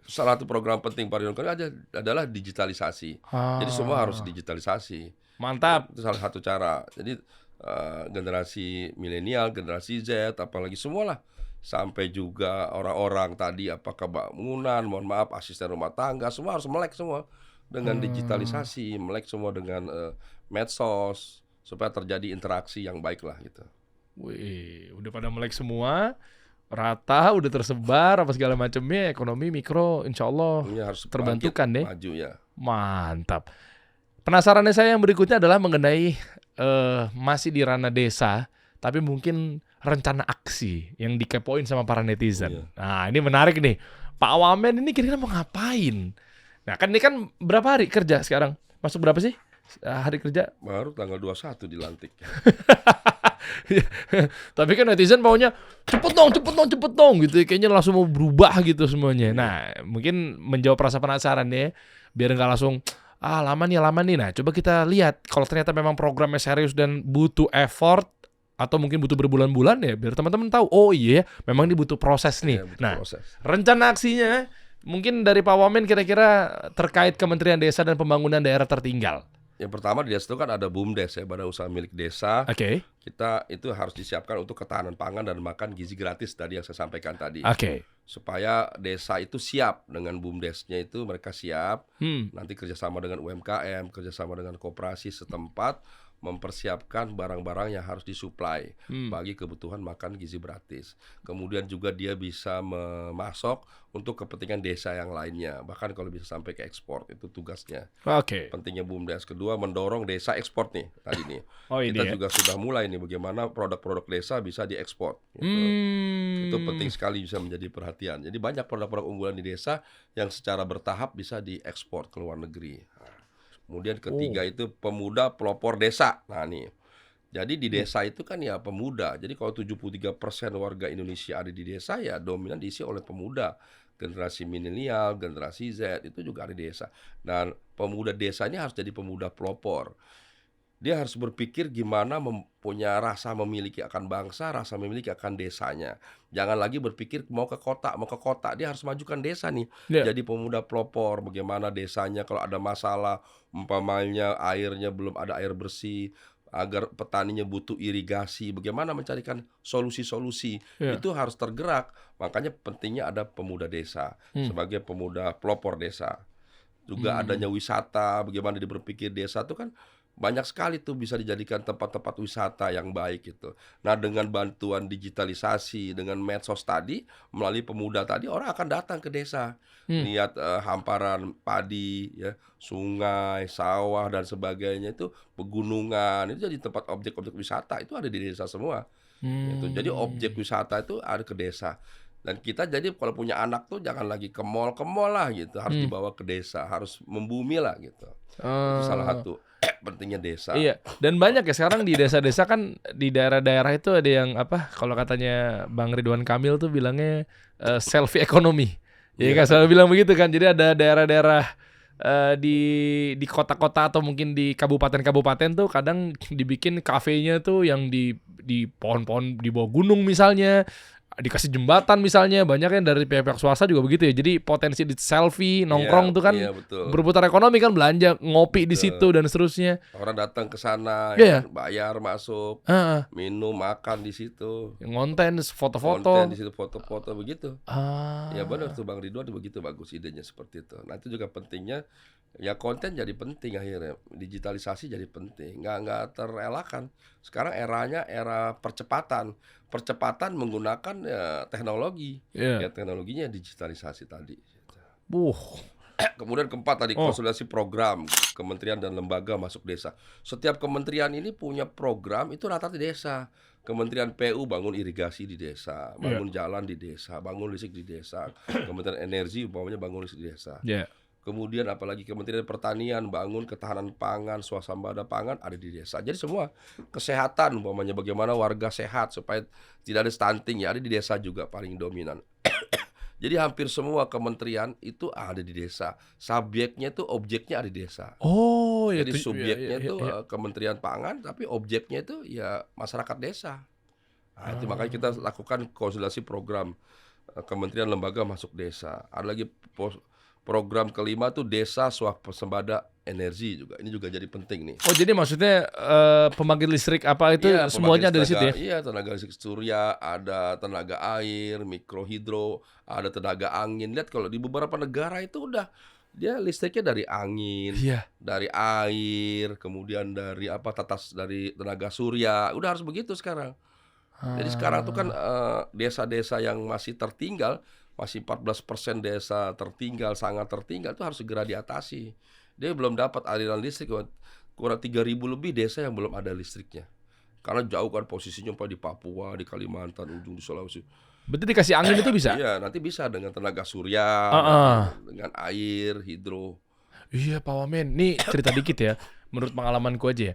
salah satu program penting Pak Ridwan Kamil adalah digitalisasi. Jadi semua harus digitalisasi. Mantap. Itu salah satu cara. Jadi generasi milenial, generasi Z, apalagi semualah. Sampai juga orang-orang tadi apakah bangunan, mohon maaf asisten rumah tangga, semua harus melek semua dengan digitalisasi, melek semua dengan medsos supaya terjadi interaksi yang baik lah gitu. Wih, udah pada melek semua, rata, udah tersebar apa segala macamnya, ekonomi mikro insya Allah Ini harus terbantukan deh. maju ya. Mantap. Penasarannya saya yang berikutnya adalah mengenai masih di ranah desa, tapi mungkin rencana aksi yang dikepoin sama para netizen. Iya. Nah, ini menarik nih. Pak Wamen ini kira-kira mau ngapain? Nah, kan ini kan berapa hari kerja sekarang? Masuk berapa sih hari kerja? Baru tanggal 21 dilantik. Tapi kan netizen maunya cepet dong gitu. Kayaknya langsung mau berubah gitu semuanya. Nah, mungkin menjawab rasa penasaran ya, biar nggak langsung lama nih. Nah, coba kita lihat kalau ternyata memang programnya serius dan butuh effort atau mungkin butuh berbulan-bulan ya, biar teman-teman tahu oh iya memang ini butuh proses nih. Ya, butuh Nah, proses. rencana aksinya mungkin dari Pak Wamen kira-kira terkait Kementerian Desa dan Pembangunan Daerah Tertinggal. Yang pertama di desa itu kan ada BUMDes ya, Badan Usaha Milik Desa. Oke. Kita itu harus disiapkan untuk ketahanan pangan dan makan gizi gratis tadi yang saya sampaikan tadi. Oke. Supaya desa itu siap dengan BUMDesnya itu mereka siap. Hmm. Nanti kerjasama dengan UMKM, kerjasama dengan koperasi setempat mempersiapkan barang-barang yang harus disuplai bagi kebutuhan makan gizi gratis. Kemudian juga dia bisa memasok untuk kepentingan desa yang lainnya. Bahkan kalau bisa sampai ke ekspor, itu tugasnya. Oke. Pentingnya BUMDes. Kedua, mendorong desa ekspor nih tadi nih. Oh, ini Kita ya. juga sudah mulai nih bagaimana produk-produk desa bisa diekspor. Gitu. Itu penting sekali bisa menjadi perhatian. Jadi banyak produk-produk unggulan di desa yang secara bertahap bisa diekspor ke luar negeri. Kemudian Oh. ketiga itu pemuda pelopor desa. Nah nih, jadi di desa itu kan ya pemuda. Jadi kalau 73% warga Indonesia ada di desa ya dominan diisi oleh pemuda. Generasi milenial, generasi Z itu juga ada di desa. Dan pemuda desa ini harus jadi pemuda pelopor. Dia harus berpikir gimana punya rasa memiliki akan bangsa, rasa memiliki akan desanya. Jangan lagi berpikir mau ke kota, mau ke kota. Dia harus majukan desa nih. Ya. Jadi pemuda pelopor, bagaimana desanya kalau ada masalah, umpamanya airnya belum ada air bersih, agar petaninya butuh irigasi, bagaimana mencarikan solusi-solusi. Ya. Itu harus tergerak. Makanya pentingnya ada pemuda desa sebagai pemuda pelopor desa. Juga adanya wisata, bagaimana dia berpikir desa itu kan banyak sekali tuh bisa dijadikan tempat-tempat wisata yang baik gitu. Nah, dengan bantuan digitalisasi, dengan medsos tadi, melalui pemuda tadi orang akan datang ke desa, lihat hamparan padi, ya, sungai, sawah dan sebagainya itu, pegunungan itu jadi tempat objek-objek wisata itu ada di desa semua. Gitu. Jadi objek wisata itu ada ke desa. Dan kita jadi kalau punya anak tuh jangan lagi ke mall lah gitu, harus dibawa ke desa, harus membumi lah gitu. Itu salah Eh, satu pentingnya desa. Iya, dan banyak ya sekarang di desa-desa kan di daerah-daerah itu ada yang apa? Kalau katanya Bang Ridwan Kamil tuh bilangnya selfie ekonomi. Ya kan selalu bilang begitu kan. Jadi ada daerah-daerah di kota-kota atau mungkin di kabupaten-kabupaten tuh kadang dibikin kafenya tuh yang di pohon-pohon di bawah gunung misalnya, dikasih jembatan misalnya, banyak yang dari pihak-pihak swasta juga begitu ya. Jadi potensi di selfie, nongkrong tuh kan Iya betul. berputar ekonomi kan, belanja, ngopi di situ dan seterusnya. Orang datang ke sana, Iya. ya kan, bayar masuk, Heeh. minum, makan di situ, Ngonten, konten foto-foto. di situ, foto-foto begitu. Ah. Ya benar tuh Bang Ridwan begitu bagus idenya seperti itu. Nah itu juga pentingnya ya konten jadi penting akhirnya digitalisasi jadi penting nggak terelakkan. Sekarang eranya era percepatan menggunakan ya, teknologi Iya. ya teknologinya digitalisasi tadi. Buh. Kemudian keempat tadi Oh. konsolidasi program kementerian dan lembaga masuk desa. Setiap kementerian ini punya program itu rata-rata di desa. Kementerian PU bangun irigasi di desa, bangun jalan di desa, bangun listrik di desa. Kementerian Energi umpamanya bangun listrik di desa. Ya. Kemudian apalagi Kementerian Pertanian bangun ketahanan pangan, swasembada pangan ada di desa. Jadi semua kesehatan umpamanya bagaimana warga sehat supaya tidak ada stunting ya ada di desa juga paling dominan. Jadi hampir semua kementerian itu ada di desa. Subjeknya itu objeknya ada di desa. Oh, ya Jadi itu subjeknya ya, itu ya. Kementerian Pangan, tapi objeknya itu ya masyarakat desa. Nah, itu makanya kita lakukan konsolidasi program kementerian lembaga masuk desa. Ada lagi program kelima tuh desa swasembada energi juga. Ini juga jadi penting nih. Oh, jadi maksudnya pembangkit listrik apa itu Iya, semuanya ada di pembangkit situ ya? tenaga, iya tenaga listrik surya, ada tenaga air, mikrohidro, ada tenaga angin. Lihat kalau di beberapa negara itu udah dia listriknya dari angin, Iya. dari air, kemudian dari dari tenaga surya. Udah harus begitu sekarang. Jadi sekarang tuh kan desa-desa yang masih tertinggal, masih 14% desa tertinggal, sangat tertinggal itu harus segera diatasi. Dia belum dapat aliran listrik, kurang 3.000 lebih desa yang belum ada listriknya. Karena jauh kan posisinya di Papua, di Kalimantan, ujung di Sulawesi. Berarti dikasih angin itu bisa? Iya, nanti bisa dengan tenaga surya, dengan air, hidro. Iya, Pak Wamen. Nih cerita dikit ya, menurut pengalamanku aja ya.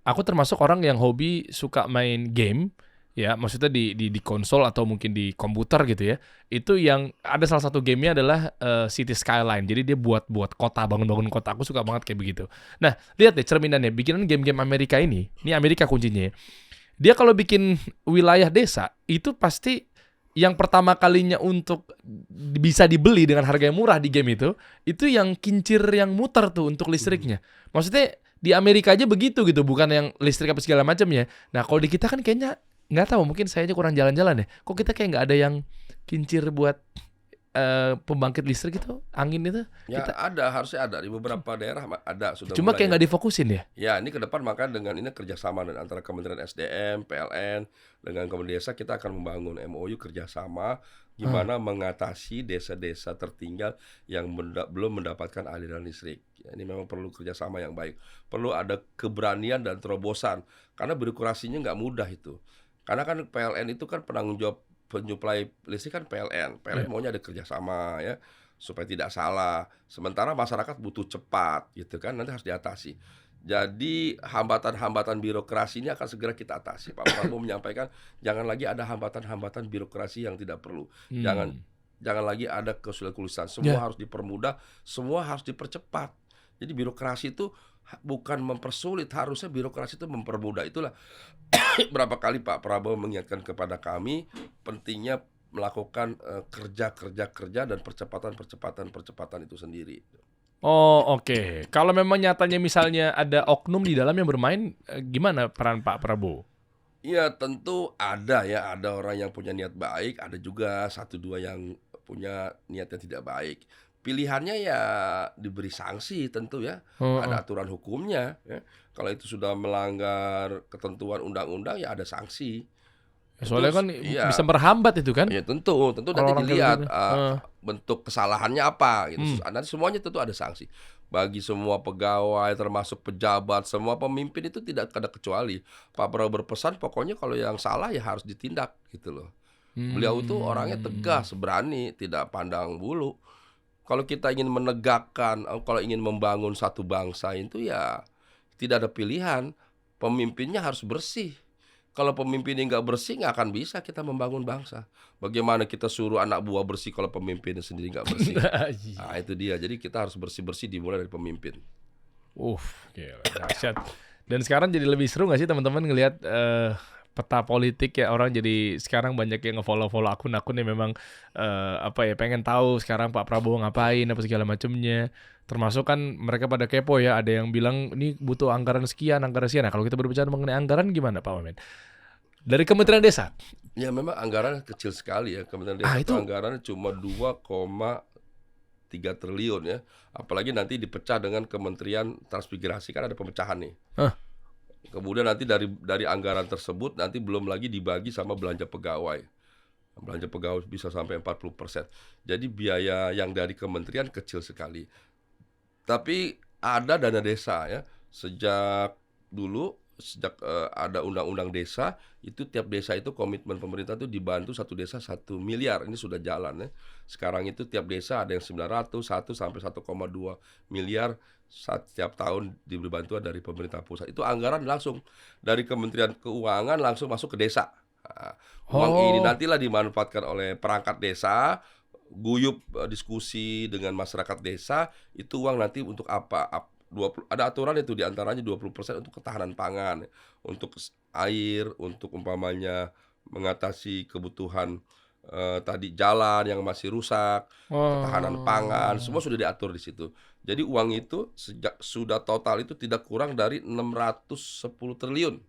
Aku termasuk orang yang hobi suka main game, ya, maksudnya di konsol atau mungkin di komputer gitu ya. Itu yang ada salah satu gamenya adalah City Skyline. Jadi dia buat kota, bangun-bangun kota. Aku suka banget kayak begitu. Nah, lihat deh cerminannya. Bikinan game-game Amerika ini Amerika kuncinya ya. Dia kalau bikin wilayah desa itu pasti yang pertama kalinya untuk bisa dibeli dengan harga yang murah di game itu yang kincir yang muter tuh untuk listriknya. Maksudnya di Amerika aja begitu gitu, bukan yang listrik apa segala macamnya. Nah, kalau di kita kan kayaknya nggak tahu, mungkin saya aja kurang jalan-jalan ya. Kok kita kayak nggak ada yang kincir buat pembangkit listrik itu, angin itu? Ya Kita, ada, harusnya ada di beberapa daerah ada sudah cuma mulai kayak ya. nggak difokusin ya. Ya, ini ke depan maka dengan ini kerjasama antara Kementerian SDM, PLN, dengan Kementerian Desa kita akan membangun MOU kerjasama gimana mengatasi desa-desa tertinggal yang belum mendapatkan aliran listrik. Ya, ini memang perlu kerjasama yang baik. Perlu ada keberanian dan terobosan karena birokrasinya nggak mudah itu. Karena kan PLN itu kan penanggung jawab penyuplai listrik kan PLN. PLN maunya ada kerjasama ya. supaya tidak salah. Sementara masyarakat butuh cepat gitu kan, nanti harus diatasi. Jadi hambatan-hambatan birokrasi ini akan segera kita atasi. Pak Prabowo menyampaikan jangan lagi ada hambatan-hambatan birokrasi yang tidak perlu. Jangan Hmm. jangan lagi ada kesulitan-kesulitan. Semua Ya. harus dipermudah, semua harus dipercepat. Jadi birokrasi itu bukan mempersulit, harusnya birokrasi itu mempermudah. Itulah berapa kali Pak Prabowo mengingatkan kepada kami pentingnya melakukan kerja dan percepatan itu sendiri. Oh, oke. Kalau memang nyatanya misalnya ada oknum di dalam yang bermain, gimana peran Pak Prabowo? Iya tentu ada ya, ada orang yang punya niat baik, ada juga satu dua yang punya niat yang tidak baik. Pilihannya ya diberi sanksi tentu ya, Heeh. ada aturan hukumnya ya. Kalau itu sudah melanggar ketentuan undang-undang ya ada sanksi. Itu Soalnya kan bisa iya. merhambat itu kan, Ya tentu nanti orang-orang kayak dilihat, begitu. Heeh. bentuk kesalahannya apa gitu, Hmm. nanti semuanya tentu ada sanksi. Bagi semua pegawai termasuk pejabat, semua pemimpin itu tidak ada kecuali. Pak Prabowo berpesan pokoknya kalau yang salah ya harus ditindak gitu loh. Beliau itu orangnya Hmm. tegas, berani, tidak pandang bulu. Kalau kita ingin menegakkan, kalau ingin membangun satu bangsa itu ya tidak ada pilihan, pemimpinnya harus bersih. Kalau pemimpinnya nggak bersih, nggak akan bisa kita membangun bangsa. Bagaimana kita suruh anak buah bersih kalau pemimpinnya sendiri nggak bersih? Nah, itu dia. Jadi kita harus bersih-bersih dimulai dari pemimpin. Gila, dahsyat. Dan sekarang jadi lebih seru nggak sih teman-teman ngelihat peta politik ya, orang jadi sekarang banyak yang nge-follow akun-akun yang memang pengen tahu sekarang Pak Prabowo ngapain apa segala macamnya. Termasuk kan mereka pada kepo ya, ada yang bilang ini butuh anggaran sekian. Nah, kalau kita berbicara mengenai anggaran gimana Pak Wamen? Dari Kementerian Desa. Ya memang anggaran kecil sekali ya. Kementerian Desa itu Itu anggarannya cuma 2,3 triliun ya. Apalagi nanti dipecah dengan Kementerian Transmigrasi, kan ada pemecahan nih. Hah. Kemudian nanti dari anggaran tersebut nanti belum lagi dibagi sama belanja pegawai. Belanja pegawai bisa sampai 40%. Jadi biaya yang dari kementerian kecil sekali. Tapi ada dana desa ya. Sejak ada undang-undang desa, itu tiap desa itu komitmen pemerintah itu dibantu satu desa 1 miliar. Ini sudah jalan ya. Sekarang itu tiap desa ada yang 900, 1 sampai 1,2 miliar setiap tahun diberi bantuan dari pemerintah pusat. Itu anggaran langsung dari Kementerian Keuangan langsung masuk ke desa. Nah, uang ini Oh, nantilah dimanfaatkan oleh perangkat desa, guyup diskusi dengan masyarakat desa, itu uang nanti untuk apa? 20, ada aturan itu diantaranya 20% untuk ketahanan pangan, untuk air, untuk umpamanya mengatasi kebutuhan tadi jalan yang masih rusak, ketahanan pangan, oh. semua sudah diatur di situ. Jadi uang itu sudah total itu tidak kurang dari 610 triliun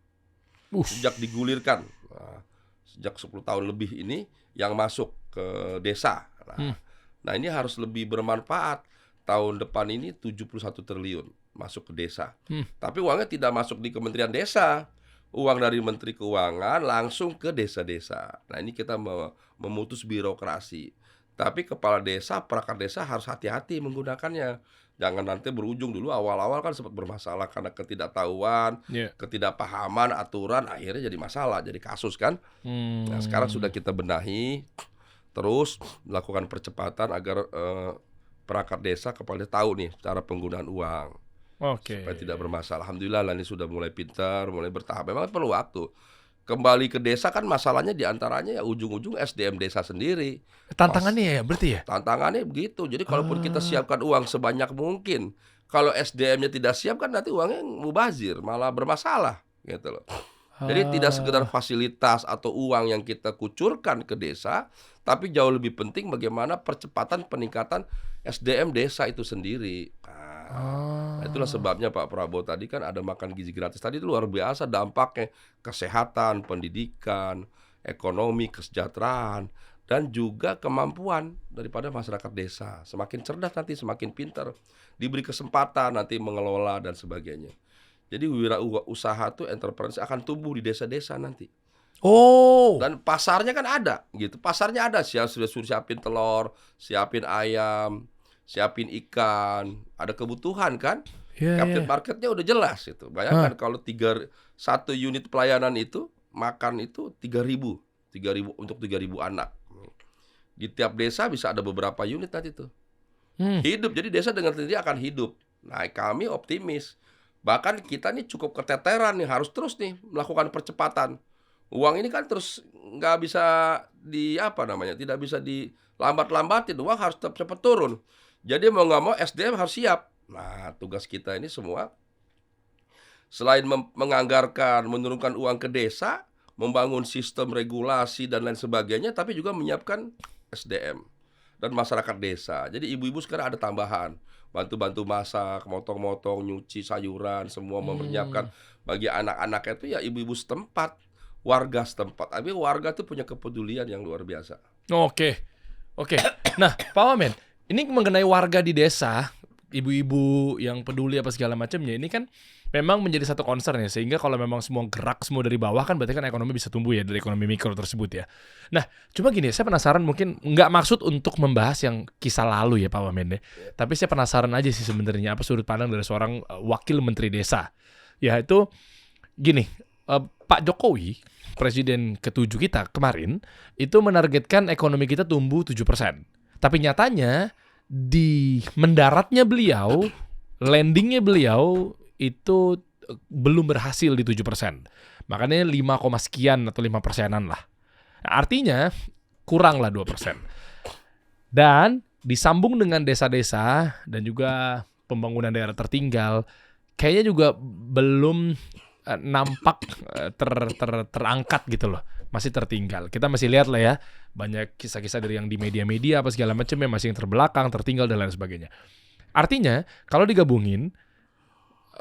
sejak digulirkan. Nah, sejak 10 tahun lebih ini yang masuk ke desa. Hmm. Nah, ini harus lebih bermanfaat. Tahun depan ini 71 triliun masuk ke desa. Hmm. Tapi uangnya tidak masuk di Kementerian Desa. Uang dari Menteri Keuangan langsung ke desa-desa. Nah, ini kita memutus birokrasi. Tapi kepala desa, perangkat desa harus hati-hati menggunakannya. Jangan nanti berujung dulu awal-awal kan sempat bermasalah karena ketidaktahuan, Ya. ketidakpahaman aturan, akhirnya jadi masalah, jadi kasus kan. Nah, sekarang sudah kita benahi, terus melakukan percepatan agar perangkat desa kepala desa tahu nih cara penggunaan uang Oke. supaya tidak bermasalah. Alhamdulillah lah ini sudah mulai pintar, mulai bertahap. Memang perlu waktu. Kembali ke desa kan masalahnya diantaranya ya ujung-ujung SDM desa sendiri. Tantangannya ya berarti ya? Tantangannya begitu. Jadi kalaupun kita Ah. siapkan uang sebanyak mungkin, kalau SDM-nya tidak siap kan nanti uangnya mubazir, malah bermasalah gitu loh. Jadi tidak sekedar Ah. fasilitas atau uang yang kita kucurkan ke desa, tapi jauh lebih penting bagaimana percepatan peningkatan SDM desa itu sendiri. Nah, itulah Ah. sebabnya Pak Prabowo tadi kan ada makan gizi gratis. Tadi itu luar biasa dampaknya, kesehatan, pendidikan, ekonomi, kesejahteraan, dan juga kemampuan daripada masyarakat desa. Semakin cerdas nanti, semakin pintar, diberi kesempatan nanti mengelola dan sebagainya. Jadi wirausaha tuh entrepreneur akan tumbuh di desa-desa nanti. Oh. Dan pasarnya kan ada gitu. Pasarnya ada, sudah suruh siapin telur, siapin ayam, siapin ikan, ada kebutuhan kan? Iya, Captain iya. marketnya udah jelas itu. Bayangkan kalau satu unit pelayanan itu makan itu 3.000 untuk 3.000 anak. Di tiap desa bisa ada beberapa unit nanti tuh. Hidup, jadi desa dengan sendiri akan hidup. Nah, kami optimis. Bahkan kita nih cukup keteteran nih, harus terus nih melakukan percepatan. Uang ini kan terus nggak bisa tidak bisa dilambat-lambatin, uang harus cepat turun. Jadi mau nggak mau SDM harus siap. Nah, tugas kita ini semua selain menganggarkan, menurunkan uang ke desa, membangun sistem regulasi dan lain sebagainya, tapi juga menyiapkan SDM dan masyarakat desa. Jadi ibu-ibu sekarang ada tambahan, bantu-bantu masak, motong-motong, nyuci sayuran, semua menyiapkan bagi anak-anaknya itu ya ibu-ibu setempat, warga setempat. Tapi warga tuh punya kepedulian yang luar biasa. Oke. Nah, Pak Wamen, ini mengenai warga di desa, ibu-ibu yang peduli apa segala macamnya, ini kan memang menjadi satu concern ya, sehingga kalau memang semua gerak semua dari bawah kan berarti kan ekonomi bisa tumbuh ya, dari ekonomi mikro tersebut ya. Nah, cuma gini, saya penasaran, mungkin nggak maksud untuk membahas yang kisah lalu ya Pak Wamen ya, tapi saya penasaran aja sih sebenarnya apa sudut pandang dari seorang wakil menteri desa. Ya itu gini, Pak Jokowi, presiden ke-7 kita kemarin, itu menargetkan ekonomi kita tumbuh 7%. Tapi nyatanya di mendaratnya beliau, landingnya beliau itu belum berhasil di 7%. Makanya 5, sekian atau 5%-an lah. Nah, artinya kurang lah 2%. Dan disambung dengan desa-desa dan juga pembangunan daerah tertinggal, kayaknya juga belum nampak terangkat gitu loh. Masih tertinggal. Kita masih lihat lah ya, banyak kisah-kisah dari yang di media-media apa segala macam yang masih yang terbelakang, tertinggal dan lain sebagainya. Artinya, kalau digabungin,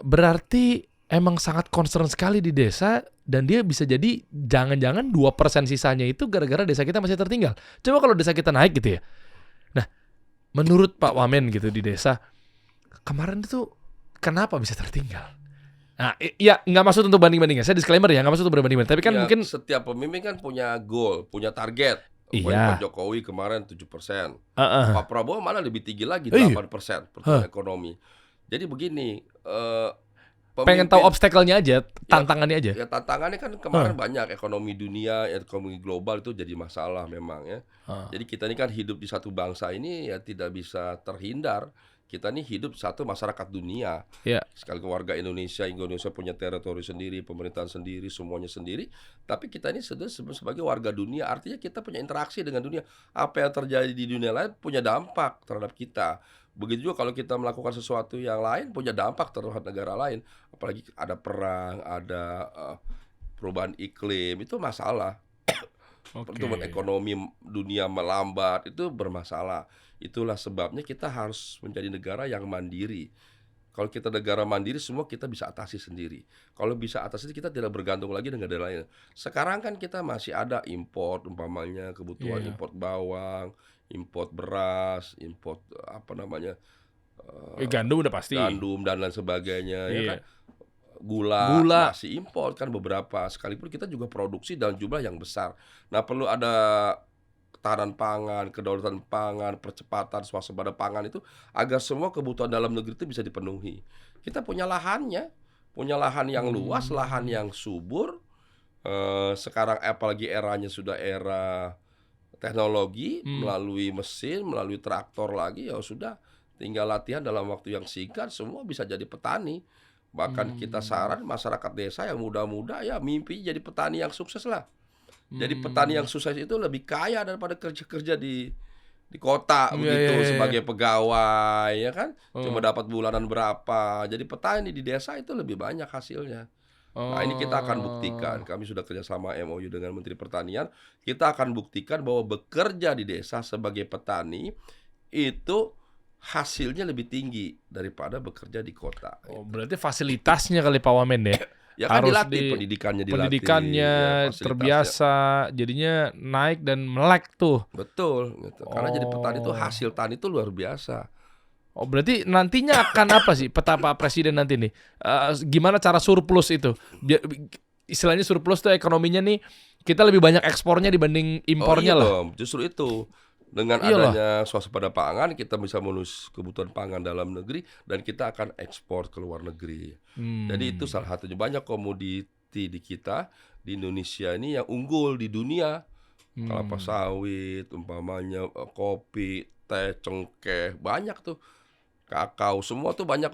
berarti emang sangat concern sekali di desa, dan dia bisa jadi jangan-jangan 2% sisanya itu gara-gara desa kita masih tertinggal. Coba kalau desa kita naik gitu ya. Nah, menurut Pak Wamen gitu di desa, kemarin itu kenapa bisa tertinggal? Nah, ya nggak maksud untuk banding-bandingnya. Saya disclaimer ya, nggak maksud untuk berbanding-banding. Tapi kan Ya, mungkin setiap pemimpin kan punya goal, punya target. Iya. Pak Jokowi kemarin 7%. Heeh. Pak Prabowo malah lebih tinggi lagi, Iya. 8% pertumbuhan ekonomi. Jadi begini, pengen tahu obstacle-nya aja, tantangannya aja. ya tantangannya kan kemarin banyak, ekonomi dunia, ekonomi global itu jadi masalah memang ya. Jadi kita ini kan hidup di satu bangsa ini ya tidak bisa terhindar. Kita ini hidup satu masyarakat dunia. Iya. Sekali warga Indonesia punya teritori sendiri, pemerintahan sendiri, semuanya sendiri. Tapi kita ini sebagai warga dunia, artinya kita punya interaksi dengan dunia. Apa yang terjadi di dunia lain punya dampak terhadap kita. Begitu juga kalau kita melakukan sesuatu yang lain punya dampak terhadap negara lain. Apalagi ada perang, ada perubahan iklim, itu masalah. Pertumbuhan ekonomi dunia melambat, itu bermasalah. Itulah sebabnya kita harus menjadi negara yang mandiri. Kalau kita negara mandiri, semua kita bisa atasi sendiri. Kalau bisa atasi, kita tidak bergantung lagi dengan negara lain. Sekarang kan kita masih ada import, umpamanya kebutuhan import bawang, import beras, import gandum udah pasti. Gandum dan lain sebagainya, ya kan? Gula masih import kan beberapa. Sekalipun kita juga produksi dalam jumlah yang besar. Nah, perlu ada ketahanan pangan, kedaulatan pangan, percepatan swasembada pangan itu agar semua kebutuhan dalam negeri itu bisa dipenuhi. Kita punya lahannya, punya lahan yang luas, lahan yang subur. Sekarang apalagi eranya sudah era teknologi, melalui mesin, melalui traktor lagi, ya sudah tinggal latihan dalam waktu yang singkat, semua bisa jadi petani. Bahkan kita saran masyarakat desa yang muda-muda ya mimpi jadi petani yang sukses lah. Jadi petani yang sukses itu lebih kaya daripada kerja-kerja di kota begitu sebagai pegawai, ya kan? Cuma dapat bulanan berapa. Jadi petani di desa itu lebih banyak hasilnya. Nah, ini kita akan buktikan. Kami sudah kerjasama MOU dengan Menteri Pertanian. Kita akan buktikan bahwa bekerja di desa sebagai petani itu hasilnya lebih tinggi daripada bekerja di kota. Berarti fasilitasnya kali Pak Wamen ya. Ya kan harus dilatih, pendidikannya terbiasa, jadinya naik dan melek tuh. Betul, gitu. Karena jadi petani itu hasil tani itu luar biasa. Berarti nantinya akan apa sih peta Pak Presiden nanti nih? Gimana cara surplus itu? Istilahnya surplus tuh ekonominya nih, kita lebih banyak ekspornya dibanding impornya lah. Justru itu. Dengan adanya swasembada pangan, kita bisa menulis kebutuhan pangan dalam negeri dan kita akan ekspor ke luar negeri. Jadi itu salah satunya. Banyak komoditi di kita di Indonesia ini yang unggul di dunia. Kelapa sawit, umpamanya kopi, teh, cengkeh, banyak tuh. Kakao, semua tuh banyak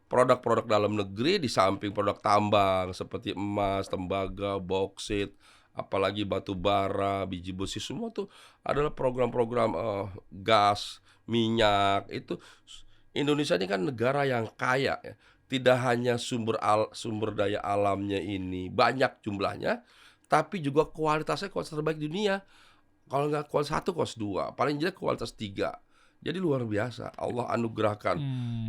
produk-produk dalam negeri di samping produk tambang seperti emas, tembaga, boksit, apalagi batu bara, biji besi, semua tuh adalah program-program gas, minyak. Itu Indonesia ini kan negara yang kaya ya. Tidak hanya sumber daya alamnya ini banyak jumlahnya, tapi juga kualitasnya kualitas terbaik di dunia. Kalau nggak kualitas satu, kualitas dua, paling jelek kualitas tiga. Jadi luar biasa, Allah anugerahkan.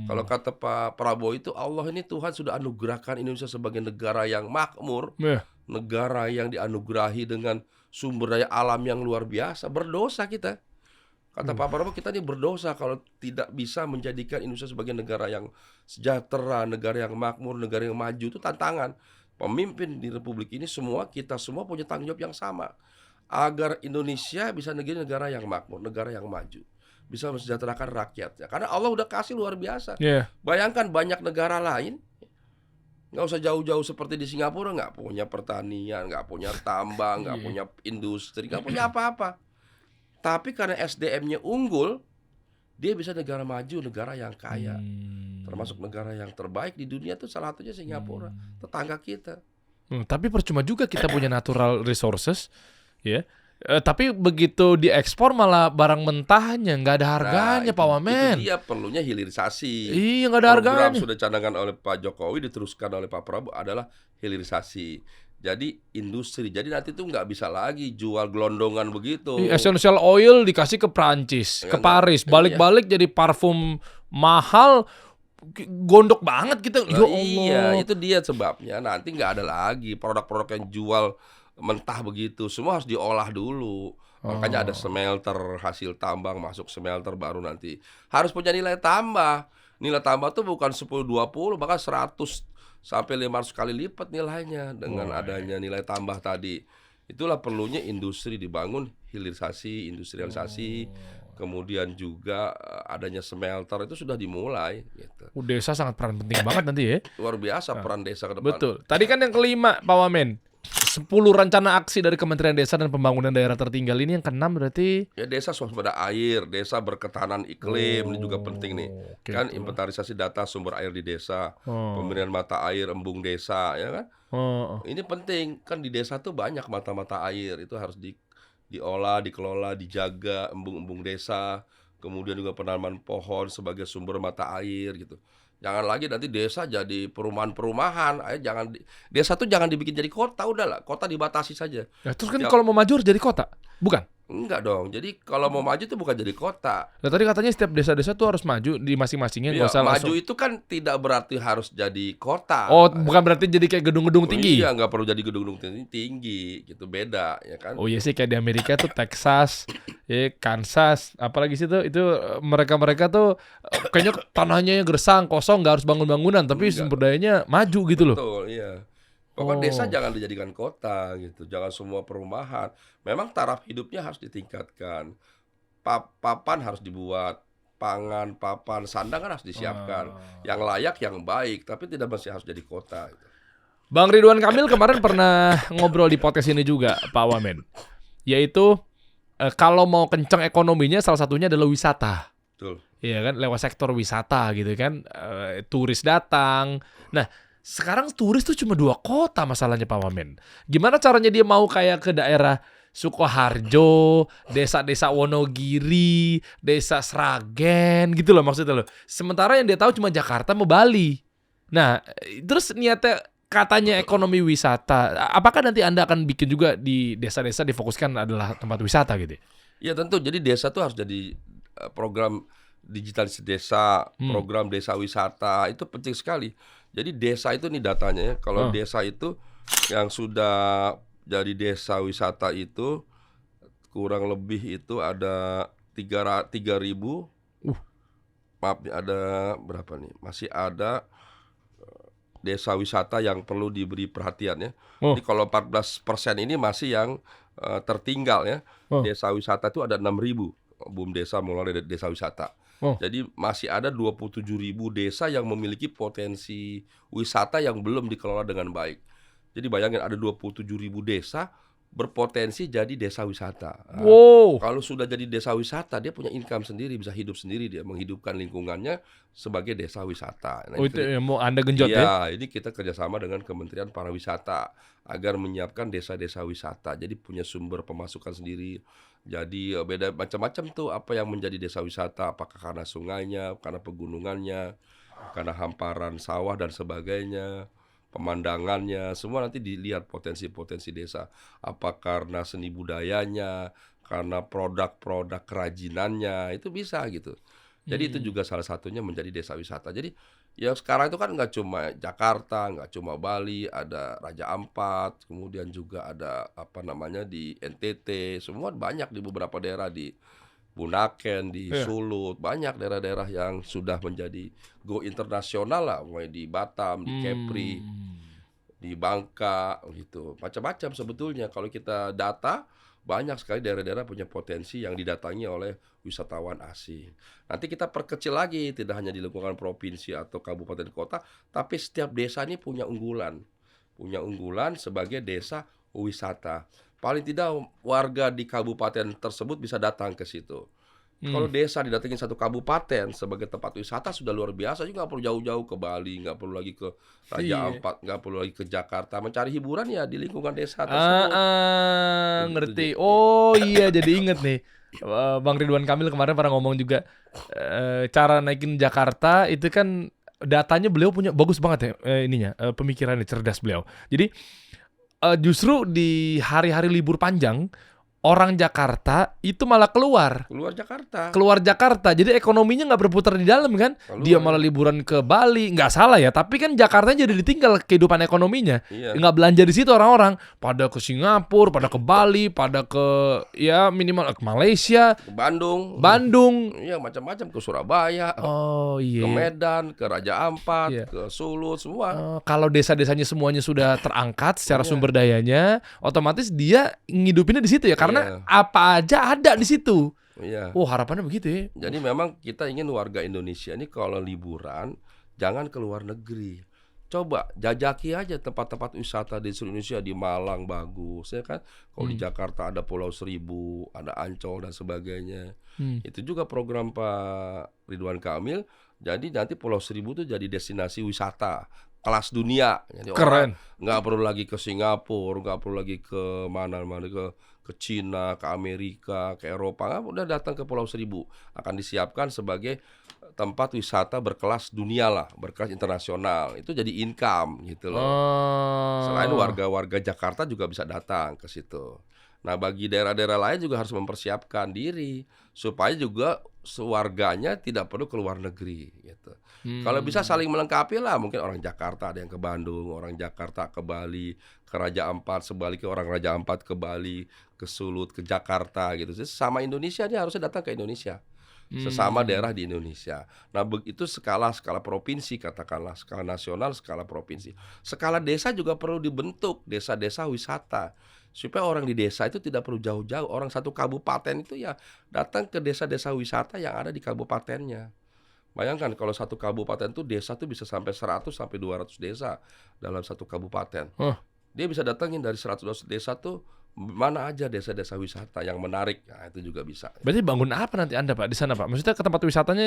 Kalau kata Pak Prabowo itu, Allah ini Tuhan sudah anugerahkan Indonesia sebagai negara yang makmur, Ya. negara yang dianugerahi dengan sumber daya alam yang luar biasa. Berdosa kita. Kata Pak Prabowo, kita ini berdosa kalau tidak bisa menjadikan Indonesia sebagai negara yang sejahtera, negara yang makmur, negara yang maju. Itu tantangan. Pemimpin di Republik ini kita semua punya tanggung jawab yang sama. Agar Indonesia bisa negara yang makmur, negara yang maju, bisa mensejahterakan rakyatnya. Karena Allah udah kasih luar biasa. Yeah. Bayangkan banyak negara lain, nggak usah jauh-jauh seperti di Singapura, nggak punya pertanian, nggak punya tambang, nggak punya industri, nggak punya apa-apa. Tapi karena SDM-nya unggul, dia bisa negara maju, negara yang kaya. Termasuk negara yang terbaik di dunia tuh salah satunya Singapura, tetangga kita. Tapi percuma juga kita punya natural resources, ya. Tapi begitu diekspor malah barang mentahnya nggak ada harganya, Pak Wamen. Itu dia perlunya hilirisasi. Iya, nggak ada Program harganya. sudah canangkan oleh Pak Jokowi, diteruskan oleh Pak Prabowo adalah hilirisasi. Jadi industri. Jadi nanti tuh nggak bisa lagi jual gelondongan begitu. Essential oil dikasih ke Prancis, Ya, ke Paris, balik-balik jadi parfum mahal, gondok banget kita. Ya Nah, Allah. iya, itu dia sebabnya. Nanti nggak ada lagi produk-produk yang jual mentah begitu. Semua harus diolah dulu. Makanya ada smelter, hasil tambang masuk smelter baru nanti. Harus punya nilai tambah. Nilai tambah tuh bukan 10-20, bahkan 100 sampai 500 kali lipat nilainya dengan adanya nilai tambah tadi. Itulah perlunya industri dibangun, hilirisasi, industrialisasi. Kemudian juga adanya smelter itu sudah dimulai gitu. Desa sangat peran penting banget nanti ya. Luar biasa peran desa ke depan. Betul. Tadi kan yang kelima, Pak Wamen. 10 rencana aksi dari Kementerian Desa dan Pembangunan Daerah Tertinggal ini yang keenam berarti Ya, desa swasembada air, desa berketahanan iklim, ini juga penting nih. oke, Kan tuh. inventarisasi data sumber air di desa, Oh. pemberian mata air, embung desa, ya kan? Oh. Ini penting, kan di desa tuh banyak mata-mata air, itu harus diolah, dikelola, dijaga embung-embung desa, kemudian juga penanaman pohon sebagai sumber mata air gitu. Jangan lagi nanti desa jadi perumahan-perumahan. Desa tuh jangan dibikin jadi kota, udahlah, kota dibatasi saja. Ya, terus kan Ya. kalau mau maju harus jadi kota, bukan? Enggak dong. Jadi kalau mau maju tuh bukan jadi kota. Nah, tadi katanya setiap desa-desa tuh harus maju di masing-masingnya, nggak Iya, usah maju langsung. itu kan tidak berarti harus jadi kota. Oh, bukan berarti jadi kayak gedung-gedung tinggi. Iya, nggak perlu jadi gedung-gedung tinggi, gitu, beda ya kan. Oh iya sih, kayak di Amerika tuh Texas, ya Kansas, apalagi sih tuh itu mereka tuh kayaknya tanahnya gersang, kosong, nggak harus bangun-bangunan, tapi Enggak. sumber dayanya maju gitu loh. Betul, iya. Pokoknya desa Oh. jangan dijadikan kota gitu, jangan semua perumahan. Memang taraf hidupnya harus ditingkatkan. Papan harus dibuat, pangan, papan, sandang kan harus disiapkan. Yang layak, yang baik, tapi tidak mesti harus jadi kota gitu. Bang Ridwan Kamil kemarin pernah ngobrol di podcast ini juga, Pak Wamen. Yaitu kalau mau kenceng ekonominya salah satunya adalah wisata. Betul. Iya kan, lewat sektor wisata gitu kan, turis datang. Nah, sekarang turis tuh cuma 2 kota masalahnya, Pak Wamen. Gimana caranya dia mau kayak ke daerah Sukoharjo, desa-desa Wonogiri, desa Sragen gitu loh maksudnya loh. Sementara yang dia tahu cuma Jakarta sama Bali. Nah, terus niatnya katanya ekonomi wisata. Apakah nanti Anda akan bikin juga di desa-desa difokuskan adalah tempat wisata gitu? Ya tentu, jadi desa tuh harus jadi program digitalisasi desa, program desa wisata, itu penting sekali. Jadi desa itu nih datanya ya, kalau desa itu yang sudah jadi desa wisata itu kurang lebih itu ada 3.000. Maaf nih, ada berapa nih? Masih ada desa wisata yang perlu diberi perhatian ya. Jadi kalau 14% ini masih yang tertinggal ya. Desa wisata itu ada 6.000 BUMDesa mulai dari desa wisata. Jadi masih ada 27.000 desa yang memiliki potensi wisata yang belum dikelola dengan baik. Jadi bayangin ada 27.000 desa, berpotensi jadi desa wisata. Nah, Wow. kalau sudah jadi desa wisata, dia punya income sendiri, bisa hidup sendiri, dia menghidupkan lingkungannya sebagai desa wisata. Nah, Oh itu itu yang mau Anda genjot ya? iya, ini kita kerjasama dengan Kementerian Pariwisata agar menyiapkan desa-desa wisata. Jadi punya sumber pemasukan sendiri. Jadi beda macam-macam tuh apa yang menjadi desa wisata. Apakah karena sungainya, karena pegunungannya, karena hamparan sawah dan sebagainya, pemandangannya, semua nanti dilihat potensi-potensi desa. Apa karena seni budayanya, karena produk-produk kerajinannya, itu bisa gitu. Jadi itu juga salah satunya menjadi desa wisata. Jadi ya sekarang itu kan nggak cuma Jakarta, nggak cuma Bali, ada Raja Ampat, kemudian juga ada apa namanya di NTT, semua banyak di beberapa daerah di Bunaken, di Iya. Sulut, banyak daerah-daerah yang sudah menjadi go internasional lah, mulai di Batam, di Kepri, di Bangka gitu. Macam-macam sebetulnya kalau kita data banyak sekali daerah-daerah punya potensi yang didatangi oleh wisatawan asing. Nanti kita perkecil lagi, tidak hanya di lingkungan provinsi atau kabupaten kota, tapi setiap desa ini punya unggulan. Punya unggulan sebagai desa wisata. Paling tidak warga di kabupaten tersebut bisa datang ke situ. Kalau desa didatengin satu kabupaten sebagai tempat wisata sudah luar biasa, juga nggak perlu jauh-jauh ke Bali, nggak perlu lagi ke Raja Iya. Ampat, nggak perlu lagi ke Jakarta. Mencari hiburan ya di lingkungan desa Ah, tersebut. Begitu, ngerti. Ji. Oh iya, jadi inget nih. Bang Ridwan Kamil kemarin pernah ngomong juga cara naikin Jakarta itu kan datanya beliau punya bagus banget ya ininya pemikirannya cerdas beliau. Jadi justru di hari-hari libur panjang orang Jakarta itu malah keluar Keluar Jakarta. Jadi ekonominya nggak berputar di dalam kan. Keluar, Dia malah liburan ke Bali, nggak salah ya. Tapi kan Jakarta jadi ditinggal kehidupan ekonominya. Iya. Nggak belanja di situ orang-orang. Pada ke Singapura, pada ke Bali, pada ke ya minimal ke Malaysia, Ke Bandung. Bandung. Iya, macam-macam, ke Surabaya, Oh ke iya. Medan, ke Raja Ampat, Iya. ke Sulut, semua. Kalau desa-desanya semuanya sudah terangkat secara Iya. sumber dayanya, otomatis dia ngidupinnya di situ ya. Karena Iya. apa aja ada di situ. Iya. Oh harapannya begitu ya. Jadi memang kita ingin warga Indonesia ini kalau liburan jangan ke luar negeri. Coba jajaki aja tempat-tempat wisata di seluruh Indonesia. Di Malang bagus ya kan. Kalau di Jakarta ada Pulau Seribu, ada Ancol dan sebagainya. Itu juga program Pak Ridwan Kamil. Jadi nanti Pulau Seribu itu jadi destinasi wisata kelas dunia. Jadi Keren. orang nggak perlu lagi ke Singapura, nggak perlu lagi ke mana-mana, ke Cina, ke Amerika, ke Eropa, udah datang ke Pulau Seribu. Akan disiapkan sebagai tempat wisata berkelas dunia lah, berkelas internasional. Itu jadi income gitu loh. Selain warga-warga Jakarta juga bisa datang ke situ. Nah, bagi daerah-daerah lain juga harus mempersiapkan diri supaya juga warganya tidak perlu ke luar negeri gitu. Kalau bisa saling melengkapi lah, mungkin orang Jakarta ada yang ke Bandung, orang Jakarta ke Bali, ke Raja Ampat, sebaliknya orang Raja Ampat ke Bali, ke Sulut, ke Jakarta gitu. Jadi sama Indonesia dia harusnya datang ke Indonesia. Sesama daerah di Indonesia. Nah, begitu skala provinsi katakanlah, skala nasional, skala provinsi. Skala desa juga perlu dibentuk, desa-desa wisata. Supaya orang di desa itu tidak perlu jauh-jauh. Orang satu kabupaten itu ya datang ke desa-desa wisata yang ada di kabupatennya. Bayangkan kalau satu kabupaten tuh desa tuh bisa sampai 100 sampai 200 desa dalam satu kabupaten. Dia bisa datangin dari 100 desa tuh mana aja desa-desa wisata yang menarik. Nah, itu juga bisa. Berarti bangun apa nanti Anda Pak di sana Pak? Maksudnya ke tempat wisatanya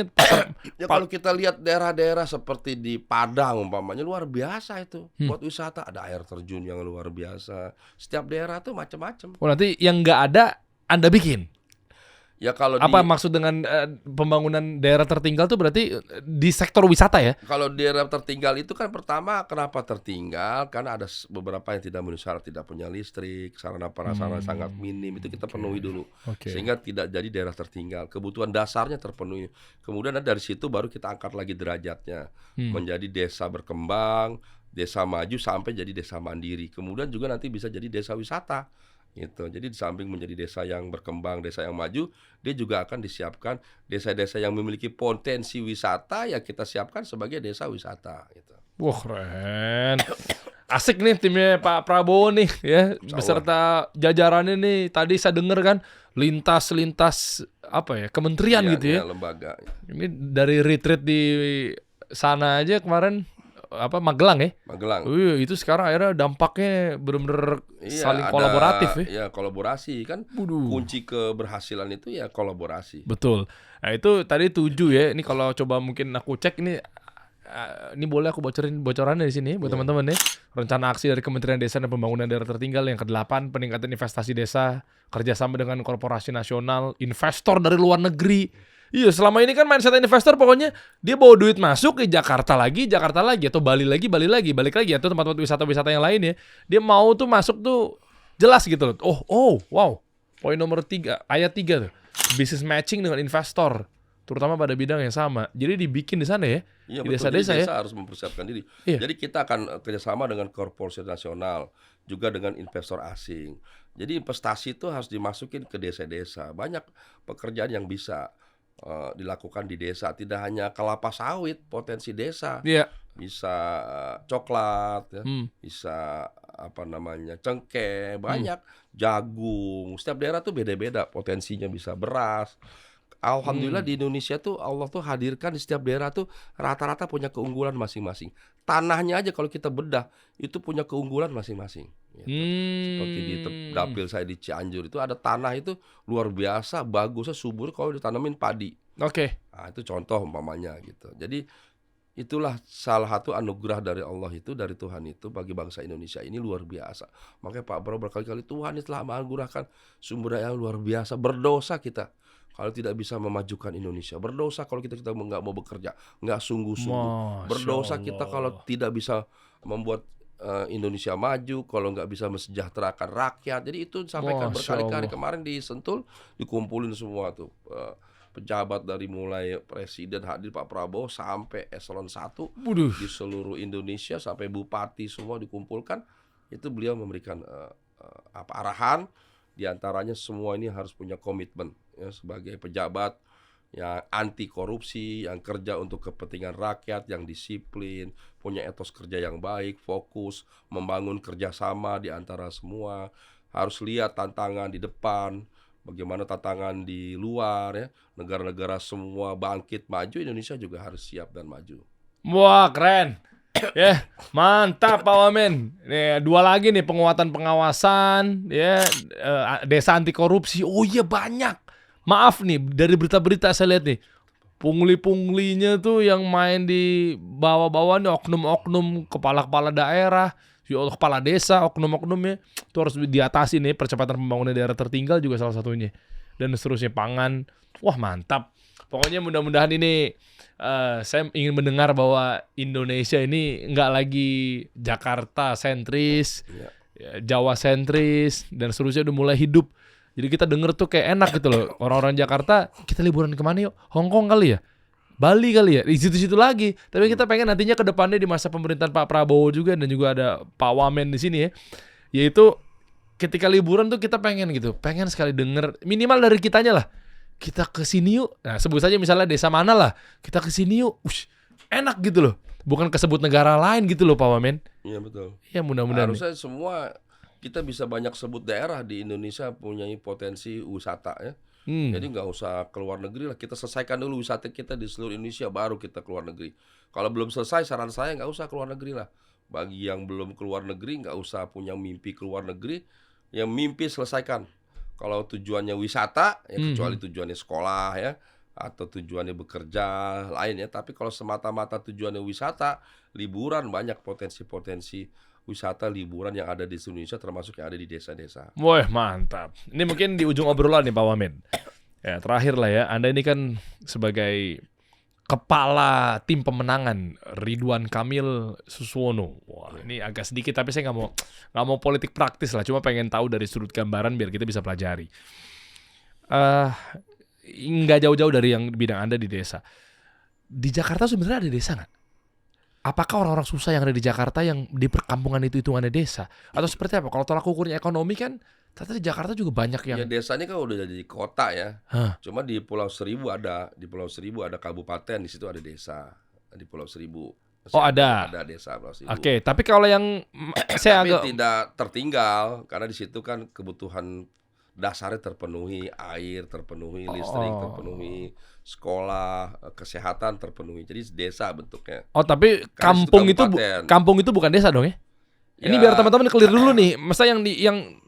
Ya kalau kita lihat daerah-daerah seperti di Padang umpamanya luar biasa itu. Buat wisata ada air terjun yang luar biasa. Setiap daerah tuh macam-macam. Oh nanti yang nggak ada Anda bikin. Ya kalau Apa maksud dengan pembangunan daerah tertinggal tuh berarti di sektor wisata ya? Kalau daerah tertinggal itu kan pertama kenapa tertinggal? Karena ada beberapa yang tidak memenuhi syarat, tidak punya listrik, sarana prasarana sangat minim, itu kita penuhi dulu. Sehingga tidak jadi daerah tertinggal. Kebutuhan dasarnya terpenuhi. Kemudian dari situ baru kita angkat lagi derajatnya menjadi desa berkembang, desa maju sampai jadi desa mandiri. Kemudian juga nanti bisa jadi desa wisata. Gitu. Jadi di samping menjadi desa yang berkembang, desa yang maju, dia juga akan disiapkan desa-desa yang memiliki potensi wisata ya kita siapkan sebagai desa wisata gitu. Wah keren. Asik nih timnya Pak Prabowo nih ya beserta jajarannya nih. Tadi saya dengar kan lintas apa ya kementerian gitu ya. Lembaga. Ini dari retreat di sana aja kemarin Magelang ya. Magelang. Itu sekarang akhirnya dampaknya bener-bener Iya, saling ada kolaboratif ya. ya kolaborasi kan. Waduh. Kunci keberhasilan itu ya kolaborasi. Betul. Nah itu tadi 7 ya. Ini kalau coba mungkin aku cek ini boleh aku bocorannya di sini buat teman-teman ya. Rencana aksi dari Kementerian Desa dan Pembangunan Daerah Tertinggal yang ke-8, peningkatan investasi desa, kerjasama dengan korporasi nasional, investor dari luar negeri. Iya, selama ini kan mindset investor pokoknya dia bawa duit masuk ke Jakarta lagi atau Bali lagi, balik lagi atau tempat-tempat wisata-wisata yang lain ya. Dia mau tuh masuk tuh jelas gitu loh. Wow. Poin nomor 3, ayat 3 tuh. Business matching dengan investor, terutama pada bidang yang sama. Jadi dibikin di sana ya. Iya, Di betul. desa-desa Jadi ya. desa harus mempersiapkan diri. Iya. Jadi kita akan kerjasama dengan korporasi nasional, juga dengan investor asing. Jadi investasi itu harus dimasukin ke desa-desa. Banyak pekerjaan yang bisa dilakukan di desa. Tidak hanya kelapa sawit, potensi desa. Iya. Bisa coklat, ya. Bisa cengkeh, banyak jagung. Setiap daerah tuh beda-beda potensinya, bisa beras. Alhamdulillah di Indonesia tuh Allah tuh hadirkan di setiap daerah tuh rata-rata punya keunggulan masing-masing. Tanahnya aja kalau kita bedah itu punya keunggulan masing-masing. Gitu. Seperti di dapil saya di Cianjur itu ada tanah itu luar biasa bagusnya, subur kalau ditanamin padi. Oke. Nah, itu contoh umpamanya gitu. Jadi itulah salah satu anugerah dari Allah itu, dari Tuhan itu bagi bangsa Indonesia ini luar biasa. Makanya Pak Prabowo berkali-kali, Tuhan telah menganugerahkan sumber daya yang luar biasa. Berdosa kita kalau tidak bisa memajukan Indonesia. Berdosa kalau kita nggak mau bekerja, nggak sungguh-sungguh. Berdosa kita kalau tidak bisa membuat Indonesia maju, kalau nggak bisa mensejahterakan rakyat. Jadi itu disampaikan berkali-kali kemarin di Sentul, dikumpulin semua tuh pejabat dari mulai presiden hadir, Pak Prabowo sampai eselon 1 di seluruh Indonesia sampai bupati semua dikumpulkan. Itu beliau memberikan arahan. Di antaranya semua ini harus punya komitmen ya, sebagai pejabat yang anti korupsi, yang kerja untuk kepentingan rakyat, yang disiplin, punya etos kerja yang baik, fokus, membangun kerjasama di antara semua. Harus lihat tantangan di depan, bagaimana tantangan di luar ya. Negara-negara semua bangkit maju, Indonesia juga harus siap dan maju. Wah, keren. Ya, mantap Pak Wamen. Nih, 2 lagi nih, penguatan pengawasan, ya, desa anti korupsi. Oh iya banyak. Maaf nih, dari berita-berita saya lihat nih, pungli-punglinya tuh yang main di bawah-bawah nih, oknum-oknum kepala-kepala daerah, kepala desa, oknum-oknumnya itu harus diatasi nih. Percepatan pembangunan daerah tertinggal juga salah satunya, dan seterusnya. Pangan, wah mantap. Pokoknya mudah-mudahan ini saya ingin mendengar bahwa Indonesia ini nggak lagi Jakarta sentris, Jawa sentris, dan seterusnya udah mulai hidup. Jadi kita denger tuh kayak enak gitu loh. Orang-orang Jakarta, kita liburan kemana yuk? Hongkong kali ya? Bali kali ya? Di situ-situ lagi. Tapi kita pengen nantinya ke depannya di masa pemerintahan Pak Prabowo juga, dan juga ada Pak Wamen di sini ya. Yaitu ketika liburan tuh kita pengen gitu. Pengen sekali denger, minimal dari kitanya lah. Kita ke sini yuk. Nah, sebut saja misalnya desa mana lah. Kita ke sini yuk. Enak gitu loh. Bukan kesebut negara lain gitu loh Pak Wamen. Iya betul. Ya mudah-mudahan. Harusnya semua kita bisa banyak sebut daerah di Indonesia punya potensi wisata ya. Jadi nggak usah keluar negeri lah. Kita selesaikan dulu wisata kita di seluruh Indonesia, baru kita keluar negeri. Kalau belum selesai, saran saya nggak usah keluar negeri lah. Bagi yang belum keluar negeri, nggak usah punya mimpi keluar negeri. Yang mimpi selesaikan. Kalau tujuannya wisata, ya kecuali tujuannya sekolah ya, atau tujuannya bekerja lain ya. Tapi kalau semata-mata tujuannya wisata, liburan, banyak potensi-potensi wisata liburan yang ada di Indonesia, termasuk yang ada di desa-desa. Wah mantap. Ini mungkin di ujung obrolan nih Pak Wamen. Ya terakhir lah ya. Anda ini kan sebagai kepala tim pemenangan Ridwan Kamil Suswono. Wah, ini agak sedikit tapi saya nggak mau politik praktis lah. Cuma pengen tahu dari sudut gambaran biar kita bisa pelajari. Nggak jauh-jauh dari yang bidang Anda di desa. Di Jakarta sebenarnya ada desa nggak? Apakah orang-orang susah yang ada di Jakarta yang di perkampungan itu hitungannya desa? Atau seperti apa? Kalau tolak ukurnya ekonomi kan, ternyata di Jakarta juga banyak yang... Ya desanya kan udah jadi kota ya. Cuma di Pulau Seribu ada kabupaten, di situ ada desa. Di Pulau Seribu. Ada. Ada desa Pulau Seribu. Oke, tapi kalau yang saya tapi agak... tidak tertinggal karena di situ kan kebutuhan dasarnya terpenuhi, air terpenuhi, listrik terpenuhi, sekolah, kesehatan terpenuhi. Jadi desa bentuknya. Oh, tapi Kan kabupaten. kampung itu bukan desa dong ya? Ini Ya, biar teman-teman clear dulu nih. Masa yang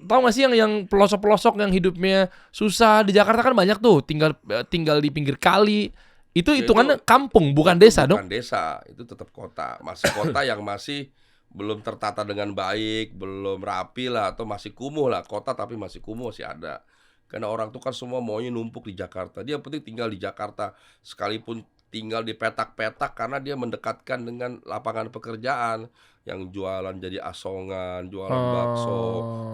tahu nggak sih yang pelosok-pelosok yang hidupnya susah di Jakarta kan banyak tuh, tinggal di pinggir kali. Itu Ya, hitungannya itu- kampung, bukan desa dong. bukan desa, itu tetap kota. Masih kota yang masih belum tertata dengan baik, belum rapi lah, atau masih kumuh lah. Kota tapi masih kumuh, masih ada. Karena orang tuh kan semua maunya numpuk di Jakarta. Dia penting tinggal di Jakarta, sekalipun tinggal di petak-petak karena dia mendekatkan dengan lapangan pekerjaan. Yang jualan jadi asongan, jualan bakso,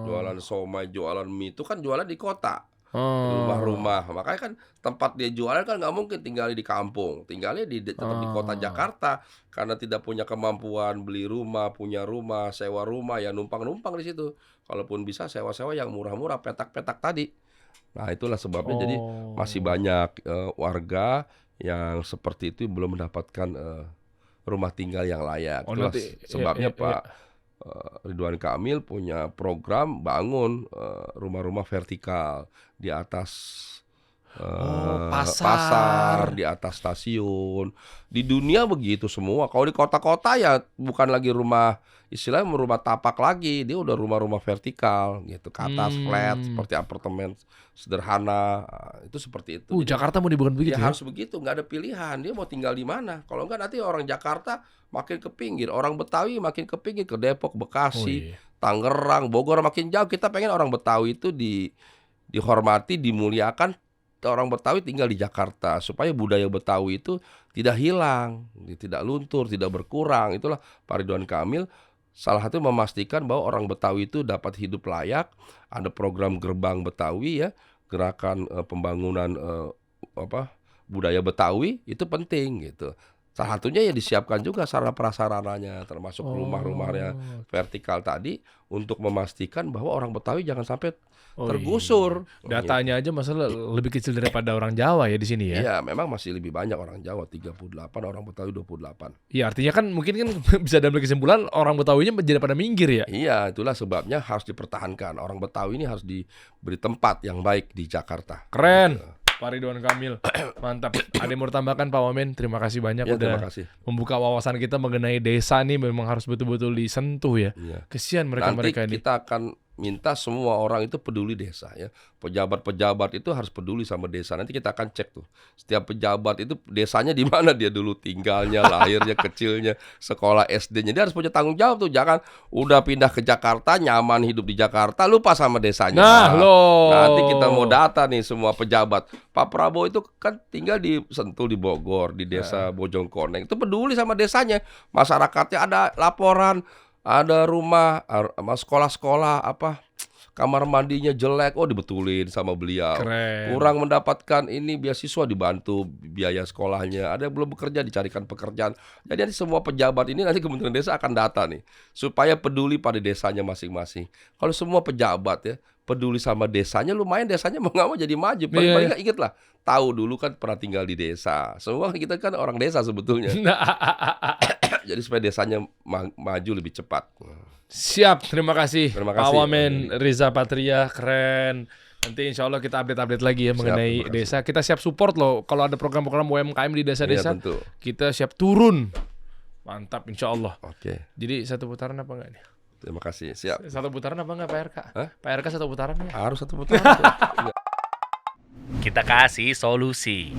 jualan somai, jualan mie, itu kan jualan di kota. Rumah-rumah, makanya kan tempat dia jualan kan nggak mungkin tinggal di kampung, tinggalnya tetap di kota Jakarta karena tidak punya kemampuan beli rumah, punya rumah, sewa rumah, ya numpang-numpang di situ. Kalaupun bisa sewa-sewa yang murah-murah, petak-petak tadi. Nah itulah sebabnya jadi masih banyak warga yang seperti itu belum mendapatkan rumah tinggal yang layak. Oh, Itulah nanti- sebabnya ya, ya, Pak Ridwan Kamil punya program bangun rumah-rumah vertikal di atas pasar, di atas stasiun. Di dunia begitu semua. Kalau di kota-kota ya bukan lagi rumah, istilahnya rumah tapak lagi, dia udah rumah-rumah vertikal gitu, ke atas flat seperti apartemen sederhana. Itu seperti itu. Jadi, Jakarta mau dibangun begitu ya ya? harus begitu, nggak ada pilihan. Dia mau tinggal di mana? Kalau nggak nanti orang Jakarta makin ke pinggir, orang Betawi makin ke pinggir, ke Depok, Bekasi, Tangerang, Bogor makin jauh. Kita pengen orang Betawi itu dihormati, dimuliakan. Orang Betawi tinggal di Jakarta supaya budaya Betawi itu tidak hilang, tidak luntur, tidak berkurang. Itulah Pak Ridwan Kamil salah satu memastikan bahwa orang Betawi itu dapat hidup layak. Ada program Gerbang Betawi ya, gerakan pembangunan budaya Betawi itu penting gitu. Salah satunya ya disiapkan juga sarana prasarananya, termasuk rumah-rumahnya vertikal tadi untuk memastikan bahwa orang Betawi jangan sampai tergusur. Datanya aja masalah lebih kecil daripada orang Jawa ya di sini ya. Iya, memang masih lebih banyak orang Jawa 38, orang Betawi 28. Iya, artinya kan mungkin kan bisa dalam kesimpulan orang Betawinya menjadi pada minggir ya. Iya, itulah sebabnya harus dipertahankan. Orang Betawi ini harus diberi tempat yang baik di Jakarta. Keren. Gitu. Pak Ridwan Kamil, mantap. Ada yang mau tambahkan Pak Wamen? Terima kasih banyak Ya, udah terima kasih. membuka wawasan kita mengenai desa nih, memang harus betul-betul disentuh ya. Iya. Kesian Nanti mereka-mereka ini. kita akan minta semua orang itu peduli desa ya. Pejabat-pejabat itu harus peduli sama desa. Nanti kita akan cek tuh. Setiap pejabat itu desanya di mana dia dulu tinggalnya, lahirnya, kecilnya, sekolah SD-nya. Dia harus punya tanggung jawab tuh. Jangan udah pindah ke Jakarta, nyaman hidup di Jakarta, lupa sama desanya. Nah, loh. Nanti kita mau data nih semua pejabat. Pak Prabowo itu kan tinggal di Sentul, di Bogor, di desa Bojongkoneng. Itu peduli sama desanya. Masyarakatnya ada laporan, ada rumah, sekolah-sekolah kamar mandinya jelek, dibetulin sama beliau. Keren. Kurang mendapatkan ini beasiswa, dibantu biaya sekolahnya. Ada yang belum bekerja, dicarikan pekerjaan. Jadi nanti semua pejabat ini nanti Kementerian Desa akan data nih supaya peduli pada desanya masing-masing. Kalau semua pejabat ya peduli sama desanya, lumayan desanya mau nggak mau jadi maju. Paling-paling inget lah, tahu dulu kan pernah tinggal di desa. Semua kita kan orang desa sebetulnya. Jadi supaya desanya maju lebih cepat. Siap, terima kasih. Terima Pak kasih. Wamen Riza Patria, keren. Nanti insya Allah kita update-update lagi ya mengenai terima kasih. desa. Kita siap support loh. Kalau ada program-program UMKM di Iya, desa-desa, tentu. kita siap turun. Mantap, insya Allah. Oke, Jadi satu putaran apa enggak nih? terima kasih. Siap. Satu putaran apa enggak Pak RK? Hah? Pak RK satu putaran ya? Harus satu putaran. Kita kasih solusi.